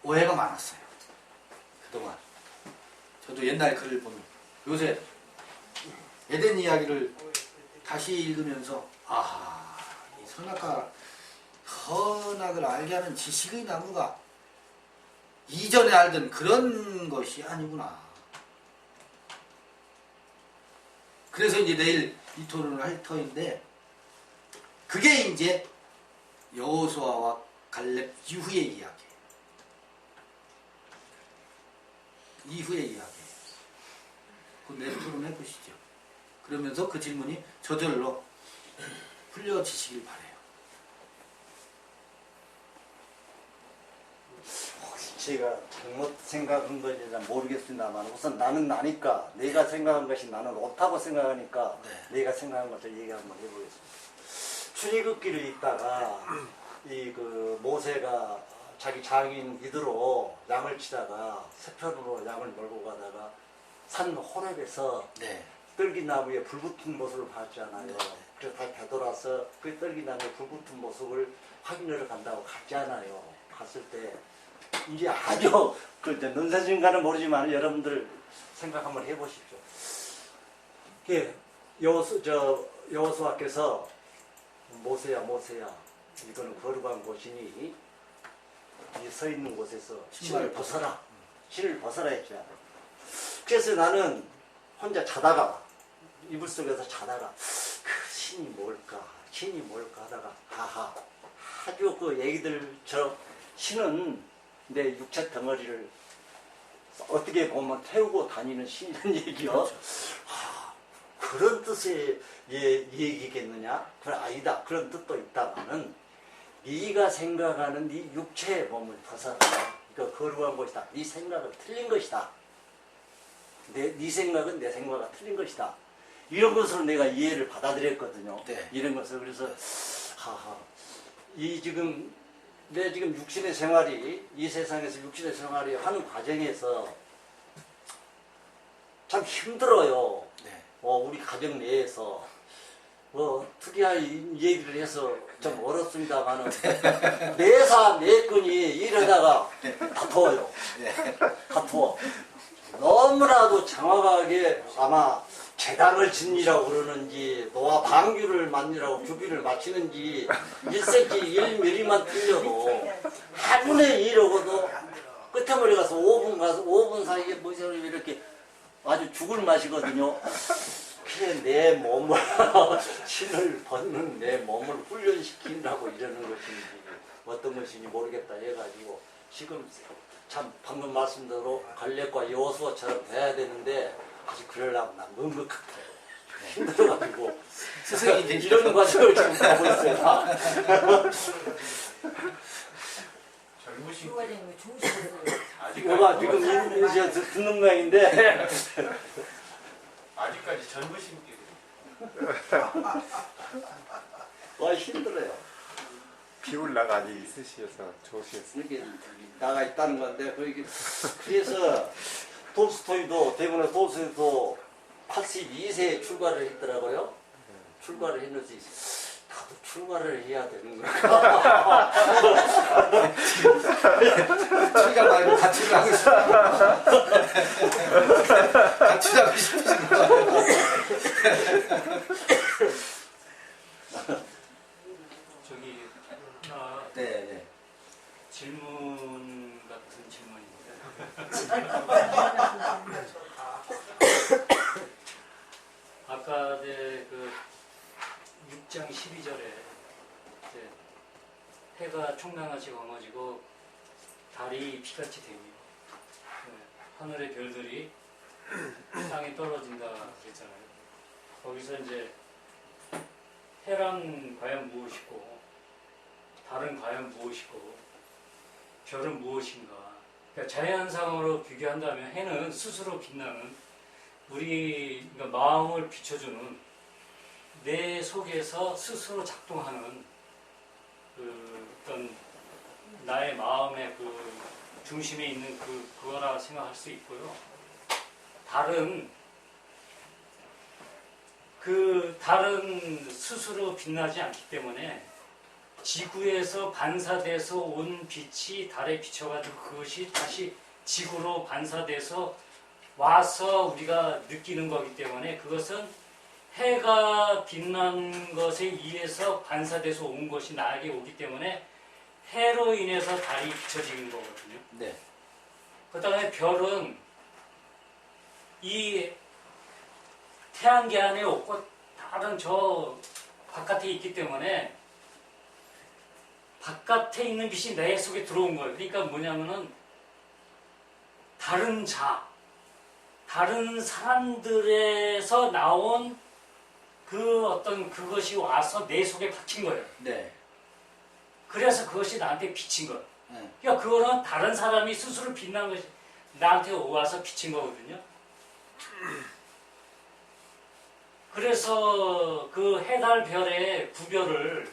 Speaker 1: 오해가 많았어요. 그동안 저도 옛날 글을 보면 요새 에덴 이야기를 다시 읽으면서 아하, 이 선악과 선악을 알게 하는 지식의 나무가 이전에 알던 그런 것이 아니구나. 그래서 이제 내일 이 토론을 할 터인데, 그게 이제 여호수아와 갈렙 이후의 이야기예요. 이후의 이야기예요. 그 내일 토론해 보시죠. 그러면서 그 질문이 저절로 풀려지시길 바래요.
Speaker 7: 혹시 제가 잘못 생각한 건지 모르겠습니다만 우선 나는 나니까 내가 생각한 것이 나는 옳다고 생각하니까
Speaker 1: 네.
Speaker 7: 내가 생각한 것을 얘기 한번 해보겠습니다. 출애굽기를 읽다가 이 그 모세가 자기 장인 이드로 양을 치다가 세편으로 양을 몰고 가다가 산 호렙에서
Speaker 1: 네.
Speaker 7: 떨기나무에 불 붙은 모습을 봤잖아요. 그래서 다시 되돌아서 그 떨기나무에 불 붙은 모습을 확인하러 간다고 갔잖아요. 갔을 때 이게 아주 그 논사진가는 모르지만 여러분들 생각 한번 해보십시오. 그 여호수아께서 모세야 이거는 거룩한 곳이니 이 서 있는 곳에서 신을 벗어라. 신을 벗어라 했잖아요. 그래서 나는 혼자 자다가 이불 속에서 자다가 그 신이 뭘까 하다가 하하 아주 그 얘기들처럼 신은 내 육체 덩어리를 어떻게 보면 태우고 다니는 신이라는 얘기요. 그런 뜻의 얘기겠느냐? 그래 아니다. 그런 뜻도 있다마는 네가 생각하는 네 육체의 몸을 벗어라. 이거 거룩한 것이다. 네 생각은 틀린 것이다. 네 생각은 내 생각과 틀린 것이다. 이런 것으로 내가 이해를 받아들였거든요.
Speaker 1: 네.
Speaker 7: 이런 것을 그래서 하하 내 지금 육신의 생활이 이 세상에서 육신의 생활이 하는 과정에서 참 힘들어요.
Speaker 1: 네.
Speaker 7: 우리 가정 내에서 특이한 얘기를 해서 좀 어렵습니다만은 매사 매건이 이러다가 다투어요. 다투어. 너무나도 정확하게 아마 재단을 짓니라고 그러는지 노아 방규를 맞니라고 규비를 맞추는지 1cm 1mm만 틀려도 하루에 이러고도 끝에 머리 가서 5분 사이에 뭐죠 이렇게 아주 죽을 맛이거든요. 그래 내 몸을 신을 벗는 내 몸을 훈련시키라고 이러는 것인지 어떤 것인지 모르겠다 해가지고 지금 참 방금 말씀대로 갈렙과 여호수아처럼 돼야 되는데 아직 그러려면 난 너무 같아요. 힘들어가지고
Speaker 1: 스승이
Speaker 7: 이런 과정을 지금 가고 있어요.
Speaker 8: 주관장님이 좋으시거든요.
Speaker 7: 뭐가 지금 이제 듣는 모양인데
Speaker 9: 아직까지 젊으신 게
Speaker 7: 힘들어요.
Speaker 3: 비올라가 아직 있으셔서 좋으시겠어요.
Speaker 7: 이렇게 나가 있다는 건데 그래서 톨스토이도 대부분의 톨스토이도 82세에 출가를 했더라고요. 출가를 했는지 나도 출가를 해야 되는 거야.
Speaker 1: 출가 말고 같이 하고 싶어요. 같이 하고 싶으신 거예요.
Speaker 5: 저기 하나
Speaker 1: 네.
Speaker 5: 질문 같은 질문인데 아까 그 6장 12절에 해가 총명하지 검어지고 달이 피같이 되며 하늘의 별들이 땅에 떨어진다 그랬잖아요. 거기서 이제 해란 과연 무엇이고 달은 과연 무엇이고 별은 무엇인가. 그러니까 자연상으로 비교한다면 해는 스스로 빛나는 그러니까 마음을 비춰주는 내 속에서 스스로 작동하는 그 어떤 나의 마음의 그 중심에 있는 그거라 생각할 수 있고요. 달은 스스로 빛나지 않기 때문에 지구에서 반사돼서 온 빛이 달에 비춰가지고 그것이 다시 지구로 반사돼서 와서 우리가 느끼는 거기 때문에 그것은 해가 빛난 것에 의해서 반사돼서 온 것이 나에게 오기 때문에 해로 인해서 달이 비춰지는 거거든요.
Speaker 1: 네.
Speaker 5: 그 다음에 별은 이 태양계 안에 없고 다른 저 바깥에 있기 때문에 바깥에 있는 빛이 내 속에 들어온 거예요. 그러니까 뭐냐면은 다른 다른 사람들에서 나온 그 어떤 그것이 와서 내 속에 박힌 거예요.
Speaker 1: 네.
Speaker 5: 그래서 그것이 나한테 비친 거예요.
Speaker 1: 네.
Speaker 5: 그러니까 그거는 다른 사람이 스스로 빛난 것이 나한테 와서 비친 거거든요. 그래서 그 해달 별의 구별을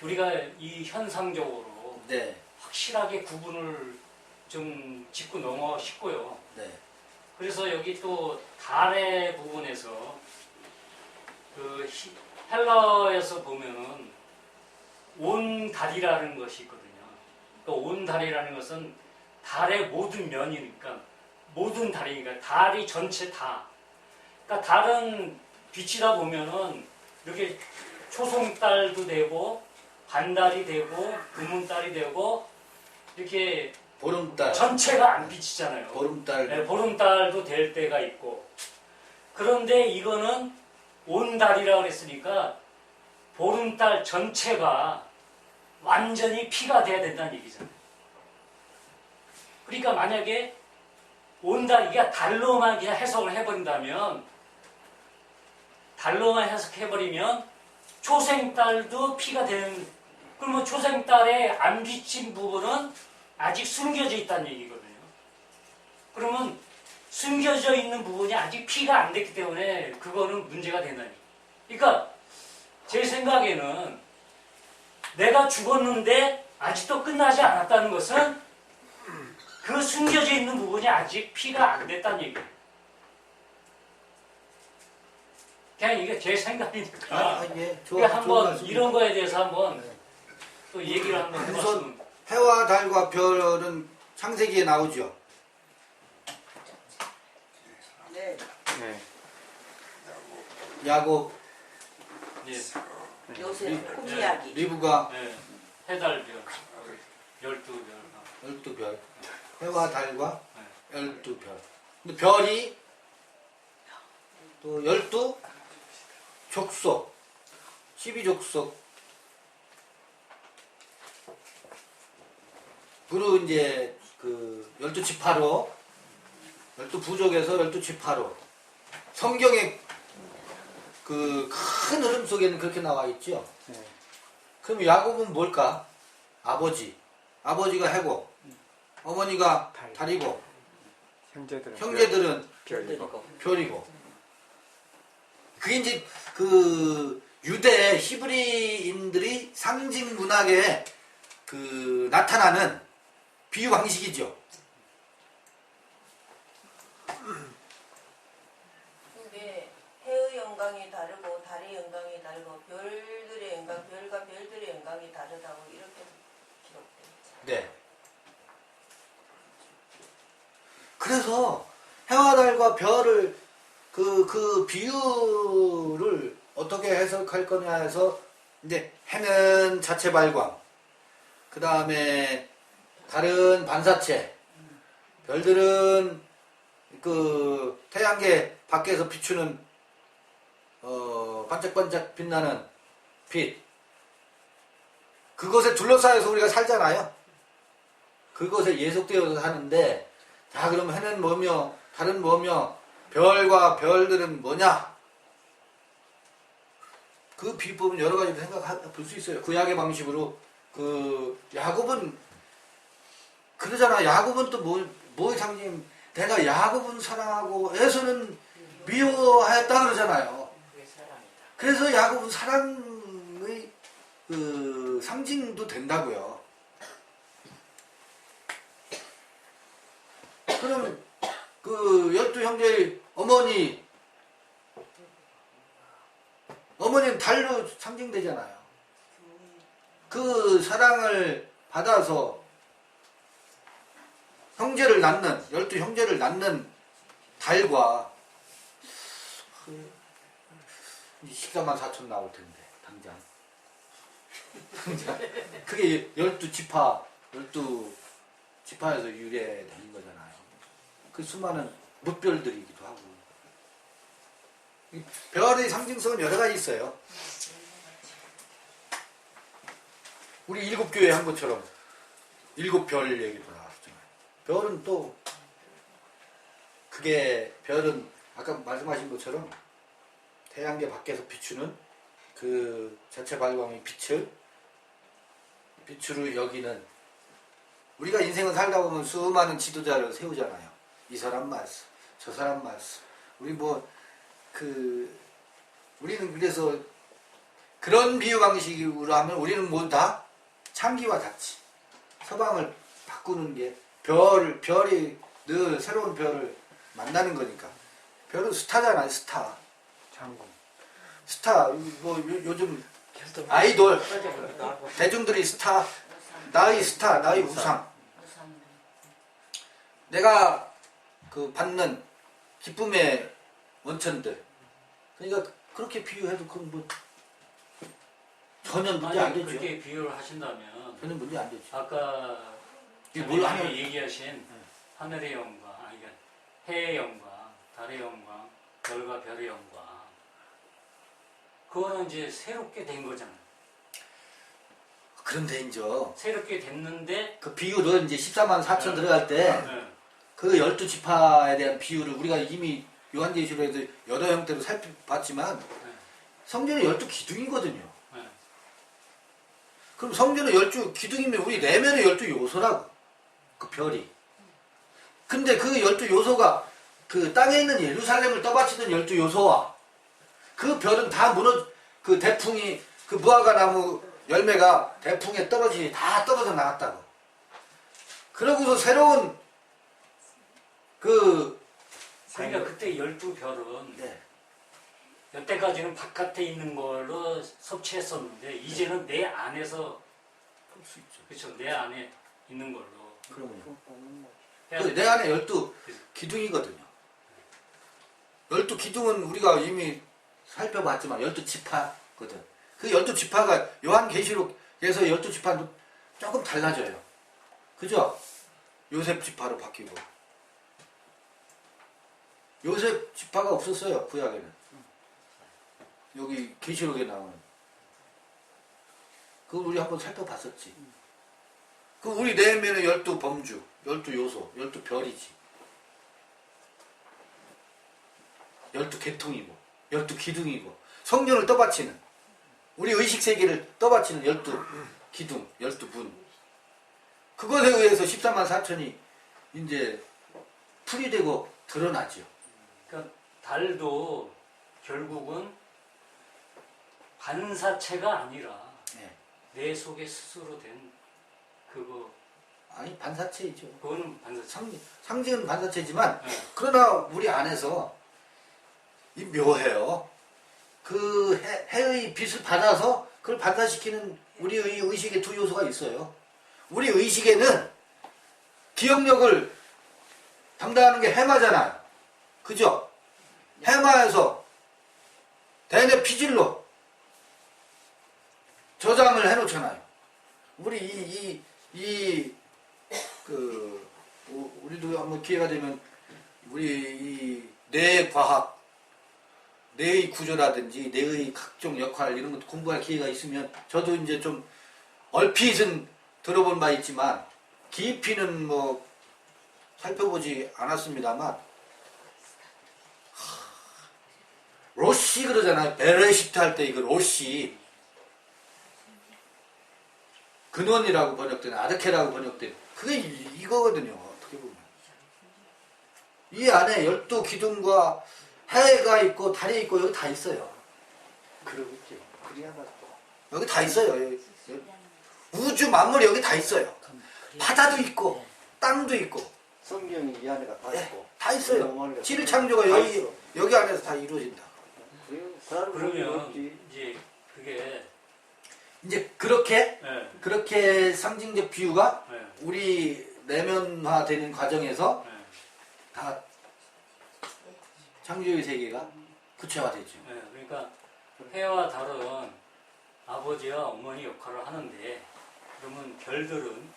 Speaker 5: 우리가 이 현상적으로
Speaker 1: 네.
Speaker 5: 확실하게 구분을 좀 짚고 넘어 싶고요.
Speaker 1: 네.
Speaker 5: 그래서 여기 또 달의 부분에서 그 헬라어에서 보면은 온 달이라는 것이 있거든요. 그 온 달이라는 것은 달의 모든 면이니까 모든 달이니까 달이 전체 다. 그러니까 달은 빛이다 보면은 이렇게 초송달도 되고 반달이 되고 금운달이 되고 이렇게
Speaker 1: 보름달.
Speaker 5: 전체가 안 비치잖아요.
Speaker 1: 보름달.
Speaker 5: 네, 보름달도 될 때가 있고. 그런데 이거는 온달이라고 그랬으니까 보름달 전체가 완전히 피가 돼야 된다는 얘기잖아요. 그러니까 만약에 온달, 이게 달로만 그냥 해석을 해버린다면, 달로만 해석해버리면 초생달도 피가 되는, 그러면 초생달에 안 비친 부분은 아직 숨겨져 있다는 얘기거든요. 그러면 숨겨져 있는 부분이 아직 피가 안 됐기 때문에 그거는 문제가 된다니. 그러니까 제 생각에는 내가 죽었는데 아직도 끝나지 않았다는 것은 그 숨겨져 있는 부분이 아직 피가 안 됐다는 얘기예요. 그냥 이게 제 생각이니까.
Speaker 1: 예.
Speaker 5: 그러니까 한번
Speaker 1: 말씀입니다.
Speaker 5: 이런 거에 대해서 한번
Speaker 1: 네.
Speaker 5: 또 얘기를 한번
Speaker 1: 우선
Speaker 5: 해봤으면.
Speaker 1: 해와 달과 별은 창세기에 나오죠.
Speaker 4: 네.
Speaker 3: 네.
Speaker 1: 야곱,
Speaker 5: 예.
Speaker 4: 요셉 꿈 이야기.
Speaker 1: 리브가
Speaker 5: 네. 해달별, 12별.
Speaker 1: 12별. 해와 달과
Speaker 5: 네.
Speaker 1: 12별. 근데 별이 또 12족속, 12족속. 그리고 이제 그 12지파로, 12부족에서 12지파로. 성경의 그 큰 흐름 속에는 그렇게 나와 있죠.
Speaker 3: 네.
Speaker 1: 그럼 야곱은 뭘까? 아버지. 아버지가 해고, 어머니가 달이고, 형제들은
Speaker 3: 별이고.
Speaker 1: 별이고. 그게 이제 그 유대 히브리인들이 상징 문학에 그 나타나는 비유 방식이죠.
Speaker 8: 근데 해의 영광이 다르고 달의 영광이 다르고 별들의 영광, 별과 별들의 영광이 다르다고 이렇게 기록되어 있죠.
Speaker 1: 네. 그래서 해와 달과 별을 그 비유를 어떻게 해석할 거냐 해서 이제 해는 자체 발광, 그 다음에 달은 반사체, 별들은 그 태양계 밖에서 비추는 반짝반짝 빛나는 빛. 그것에 둘러싸여서 우리가 살잖아요. 그것에 예속되어서 사는데, 자, 그럼 해는 뭐며 달은 뭐며 별과 별들은 뭐냐? 그 비법은 여러 가지로 생각해 수 있어요. 구약의 방식으로 그 야곱은 그러잖아. 야곱은 또 뭐 상징? 내가 야곱은 사랑하고 에서는 미워하였다 그러잖아요.
Speaker 4: 그게 사랑이다.
Speaker 1: 그래서 야곱은 사랑의 그 상징도 된다고요. 그럼 그 12형제의 어머니는 달로 상징되잖아요. 그 사랑을 받아서 형제를 낳는 12형제를 낳는 달과 이제 144,000 나올 텐데 당장. 그게 12지파, 12지파에서 유래된 거잖아요. 그 수많은 뭇별들이기도 하고. 이 별의 상징성은 여러 가지 있어요. 우리 7교회 한 것처럼 7별 얘기도 나왔잖아요. 별은 또 그게 별은 아까 말씀하신 것처럼 태양계 밖에서 비추는 그 자체 발광의 빛으로 여기는 우리가 인생을 살다 보면 수많은 지도자를 세우잖아요. 이 사람 말씀, 저 사람 말씀. 우리는 그래서 그런 비유 방식으로 하면 우리는 모두 다 창기와 같이 서방을 바꾸는 게 별이 늘 새로운 별을 만나는 거니까. 별은 스타잖아요, 스타.
Speaker 3: 장군.
Speaker 1: 스타, 요즘 아이돌, 대중들이 스타, 나의 우상. 내가 받는 기쁨의 원천들. 그러니까 그렇게 비유해도 그건 뭐 전혀 문제 안 되죠.
Speaker 5: 그렇게 비유를 하신다면
Speaker 1: 전혀 문제 안 되죠.
Speaker 5: 아까
Speaker 1: 이게 뭘
Speaker 5: 장님이
Speaker 1: 하면
Speaker 5: 얘기하신 하늘의 영광, 해의 영광, 달의 영광, 별과 별의 영광, 그거는 이제 새롭게 된 거잖아요.
Speaker 1: 그런데 이제
Speaker 5: 새롭게 됐는데
Speaker 1: 그 비유를 이제 14만 4천 들어갈 때 그 12지파에 대한 비유를 우리가 이미 요한계시록에서 여러 형태로 살펴봤지만 성전의 12기둥이거든요. 그럼 성전의 12기둥이면 우리 내면의 12요소라고. 그 별이. 근데 그 12요소가 그 땅에 있는 예루살렘을 떠받치던 12요소와 그 별은 다 그 대풍이, 그 무화과 나무 열매가 대풍에 다 떨어져 나갔다고. 그러고서 새로운
Speaker 5: 그러니까 그때 12별은
Speaker 1: 네.
Speaker 5: 여태까지는 바깥에 있는 걸로 섭취했었는데 이제는 내 안에서
Speaker 1: 볼 수 있죠.
Speaker 5: 그렇죠. 내 안에 있는 걸로
Speaker 1: 그러면요.
Speaker 5: 해야
Speaker 1: 내 안에 12기둥이거든요. 12기둥은 우리가 이미 살펴봤지만 12지파거든. 그 12지파가 요한계시록에서 12지파는 조금 달라져요. 그죠? 요셉 지파로 바뀌고. 요셉 지파가 없었어요. 구약에는. 여기 계시록에 나오는. 그걸 우리 한번 살펴봤었지. 그 우리 내면의 12범주, 12요소, 12별이지. 12계통이고, 12기둥이고, 성령을 떠받치는, 우리 의식세계를 떠받치는 12기둥, 12분. 그것에 의해서 14만 4천이 이제 풀이되고 드러나죠.
Speaker 5: 그러니까 달도 결국은 반사체가 아니라
Speaker 1: 네.
Speaker 5: 내 속에 스스로 된 그거
Speaker 1: 아니, 반사체이죠.
Speaker 5: 그거는 반사체.
Speaker 1: 상징은 반사체지만,
Speaker 5: 네.
Speaker 1: 그러나 우리 안에서 이 묘해요. 그 해의 빛을 받아서 그걸 반사시키는 우리의 의식의 두 요소가 있어요. 우리 의식에는 기억력을 담당하는 게 해마잖아요. 그죠? 해마에서 대뇌 피질로 저장을 해놓잖아요. 우리 우리도 한번 기회가 되면 우리 이 뇌과학, 뇌의 구조라든지 뇌의 각종 역할 이런 것도 공부할 기회가 있으면 저도 이제 좀 얼핏은 들어본 바 있지만 깊이는 뭐 살펴보지 않았습니다만 로시 그러잖아요. 베레시트 할 때 이거 로시 근원이라고 번역된 아르케라고 번역된 그게 이거거든요. 어떻게 보면 이 안에 12기둥과 해가 있고 달이 있고 여기 다 있어요.
Speaker 7: 그러겠죠. 그래야 또.
Speaker 1: 여기 다 있어요. 여기 우주 만물이 여기 다 있어요. 바다도 있고 땅도 있고
Speaker 7: 성경이 이 안에가 다 있고.
Speaker 1: 다 있어요. 질 창조가 여기 안에서 다 이루어진다.
Speaker 5: 그러면 이제 그게
Speaker 1: 이제 그렇게
Speaker 5: 네.
Speaker 1: 그렇게 상징적 비유가
Speaker 5: 네.
Speaker 1: 우리 내면화되는 과정에서
Speaker 5: 네.
Speaker 1: 다 창조의 세계가 구체화되죠.
Speaker 5: 네. 그러니까 해와 달은 아버지와 어머니 역할을 하는데 그러면 별들은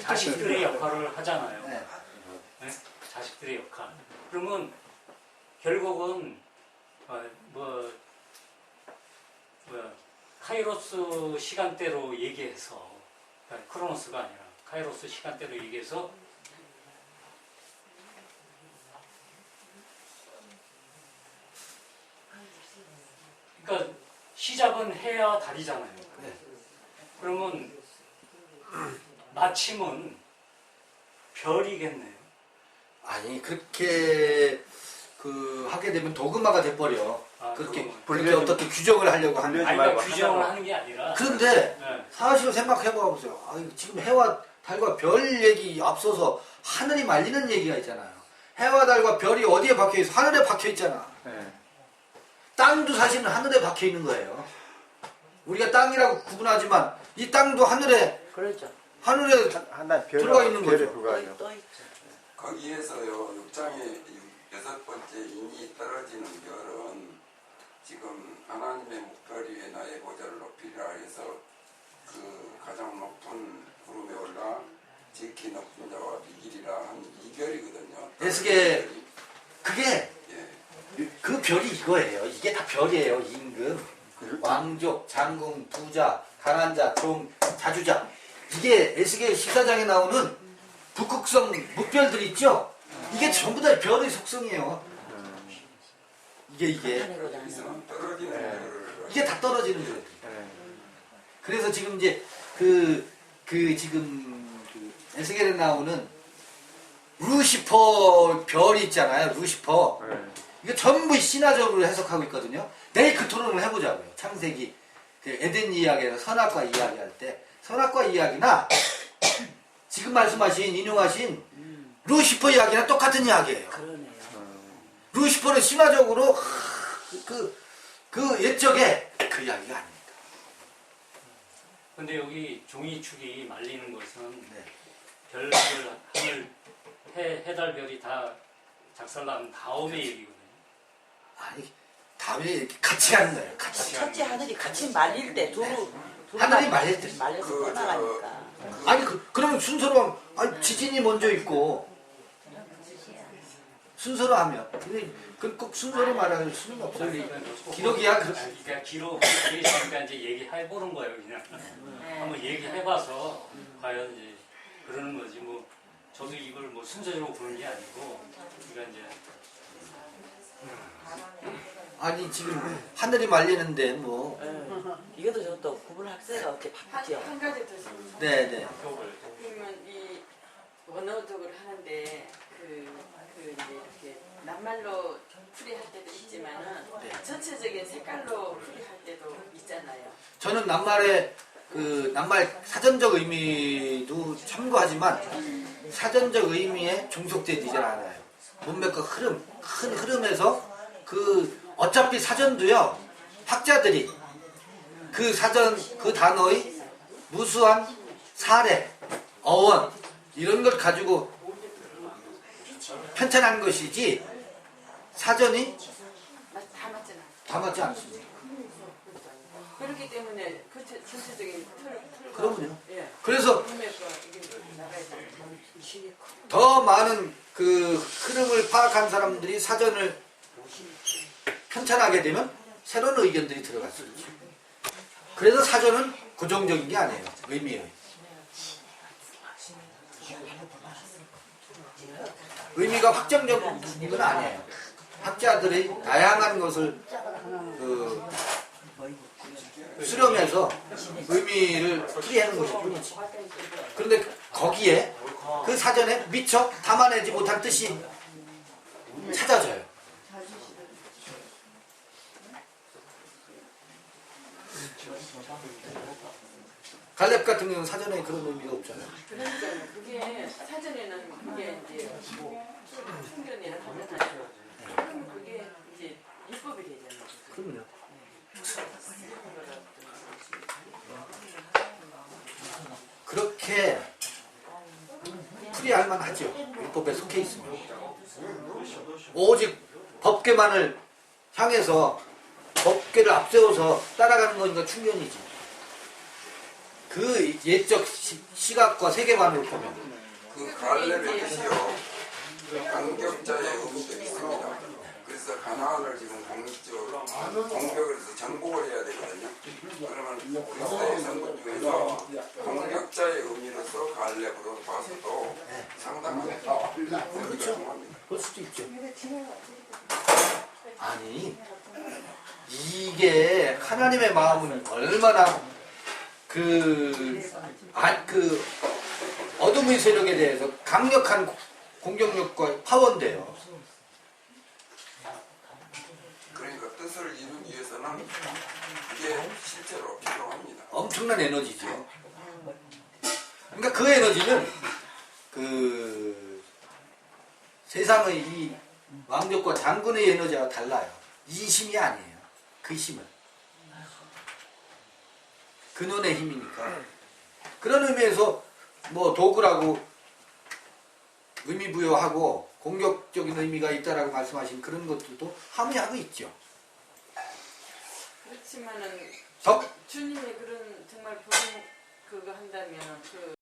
Speaker 5: 자식들의 역할을 하잖아요.
Speaker 1: 네.
Speaker 5: 네? 자식들의 역할. 그러면 결국은 카이로스 시간대로 얘기해서 크로노스가 아니라 카이로스 시간대로 얘기해서 그러니까 시작은 해와 달이잖아요.
Speaker 1: 네.
Speaker 5: 그러면 마침은 별이겠네요.
Speaker 1: 아니 그렇게 그 하게 되면 도그마가 돼버려.
Speaker 5: 아,
Speaker 1: 그렇게
Speaker 5: 그러면-
Speaker 1: 그렇게 어떻게 규정을 하려고 하는.
Speaker 3: 분류하지
Speaker 5: 아니,
Speaker 3: 말고
Speaker 5: 그러니까 규정을
Speaker 3: 하나로.
Speaker 5: 하는 게 아니라
Speaker 1: 그런데
Speaker 5: 네.
Speaker 1: 사실 생각해보세요. 아니, 지금 해와 달과 별 얘기 앞서서 하늘이 말리는 얘기가 있잖아요. 해와 달과 별이 어디에 박혀 있어? 하늘에 박혀 있잖아.
Speaker 3: 네.
Speaker 1: 땅도 사실은 하늘에 박혀 있는 거예요. 우리가 땅이라고 구분하지만 이 땅도 하늘에
Speaker 8: 그렇죠.
Speaker 3: 하나
Speaker 1: 들어가 있는 거죠.
Speaker 3: 불과하죠.
Speaker 8: 또 있죠.
Speaker 2: 거기에서요 6장의 6번째 인이 떨어지는 별은 지금 하나님의 목도리 위에 나의 보좌를 높이리라 해서 그 가장 높은 구름에 올라 지극히 높은 자와 비길이라 한 이 별이거든요.
Speaker 1: 에스겔 그게
Speaker 2: 예.
Speaker 1: 그 별이 이거예요. 이게 다 별이에요. 임금, 왕족, 장군, 부자, 가난한 자, 종, 자주자. 이게 에스겔 14장에 나오는 북극성 묵별들 있죠? 이게 전부 다 별의 속성이에요. 이게
Speaker 2: 여기서는 떨어지는 별을
Speaker 1: 이게 다 떨어지는 거예요.
Speaker 3: 네.
Speaker 1: 그래서 지금 이제 지금 에스겔에 나오는 루시퍼 별이 있잖아요. 루시퍼.
Speaker 3: 네.
Speaker 1: 이거 전부 신화적으로 해석하고 있거든요. 내일 그 토론을 해보자고요. 창세기 그 에덴 이야기에서 선악과 이야기할 때 선악과 이야기나 지금 말씀하신 인용하신 루시퍼 이야기랑 똑같은 이야기예요.
Speaker 8: 그러네요.
Speaker 1: 루시퍼는 신화적으로 그 옛적에 그 이야기가 아닙니다.
Speaker 5: 근데 여기 종이축이 말리는 것은
Speaker 1: 네.
Speaker 5: 별들 하늘 해달별이 다 작살난 다음의 얘기거든요.
Speaker 1: 아니 다음에 같이 하는 거예요. 같이.
Speaker 8: 첫째 하늘이 같이 말릴 때
Speaker 1: 하늘이 말릴 때.
Speaker 8: 말려서
Speaker 2: 그,
Speaker 8: 떠나가니까.
Speaker 1: 아니 그러면 순서로 아니, 지진이 먼저 있고 순서로 하면 근데 꼭 순서로 말할 수는 없어요. 기록이야.
Speaker 5: 그러니까 기록 그러니까 이제 얘기해보는 거예요, 그냥. 한번 얘기해봐서 과연 이제 그러는 거지. 뭐 저도 이걸 뭐 순서대로 보는 게 아니고 우리가 이제
Speaker 1: 아니 지금 하늘이 말리는데 뭐
Speaker 8: 이것도 저것도 구분학생가 어떻게 바꾸죠?
Speaker 4: 한 가지 더 질문.
Speaker 1: 네네.
Speaker 4: 그러면 이 원어적으로 하는데 이제 이렇게 낱말로 풀이할 때도 있지만은
Speaker 1: 네.
Speaker 4: 전체적인 색깔로 풀이할 때도 있잖아요.
Speaker 1: 저는 낱말의 낱말 사전적 의미도 참고하지만 사전적 의미에 종속되지 않아요. 문맥과 흐름, 큰 흐름에서 어차피 사전도요 학자들이 그 사전 그 단어의 무수한 사례, 어원 이런 걸 가지고 편찬한 것이지 사전이
Speaker 4: 다 맞지 않아요.
Speaker 1: 다 맞지 않습니다.
Speaker 4: 그렇기 때문에 그 전체적인 틀
Speaker 1: 그럼요.
Speaker 4: 예.
Speaker 1: 그래서
Speaker 4: 문맥과 이게 나가야 돼요.
Speaker 1: 더 많은 그 흐름을 파악한 사람들이 사전을 편찬하게 되면 새로운 의견들이 들어갈 수 있죠. 그래서 사전은 고정적인 게 아니에요. 의미예요. 의미가 확정적인 건 아니에요. 학자들의 다양한 것을 수렴해서 의미를 풀이하는 것일 뿐이지. 그런데 거기에 그 사전에 미처 담아내지 못한 뜻이 찾아져요. 갈렙 같은 경우는 사전에 그런 의미가 없잖아요.
Speaker 4: 그러니까 그게 사전에는 그게 이제 충전이라 하잖아요. 그러면 그게 이제 율법이 되잖아요.
Speaker 1: 그럼요. 그렇게 풀이할 만하죠. 율법에 속해 있으면. 오직 법계만을 향해서 법계를 앞세워서 따라가는 거니까 충견이지. 그 예적 시각과 세계관으로 보면.
Speaker 2: 그 갈렙의 뜻이요 공격자의 의미도 있습니다. 그래서 가나안을 지금 공격을 해서 정복을 해야 되거든요. 그러면 그리스도의 선군 중에서 공격자의 의미로서 갈렙으로 봐서도 상당한 의미가 통합니다.
Speaker 1: 그럴 수도 있죠. 아니 이게 하나님의 마음은 얼마나 그 어둠의 세력에 대해서 강력한 공격력과 파워인데요.
Speaker 2: 그러니까 뜻을 이루기 위해서는 그게 실제로 필요합니다.
Speaker 1: 엄청난 에너지죠. 그러니까 그 에너지는 그 세상의 이 왕족과 장군의 에너지와 달라요. 이 힘이 아니에요. 그 힘은. 근원의 힘이니까. 그런 의미에서 뭐 도구라고 의미 부여하고 공격적인 의미가 있다라고 말씀하신 그런 것들도 함의하고 있죠.
Speaker 4: 그렇지만은
Speaker 1: 덕
Speaker 4: 주님이 그런 정말 부른 그거 한다면 그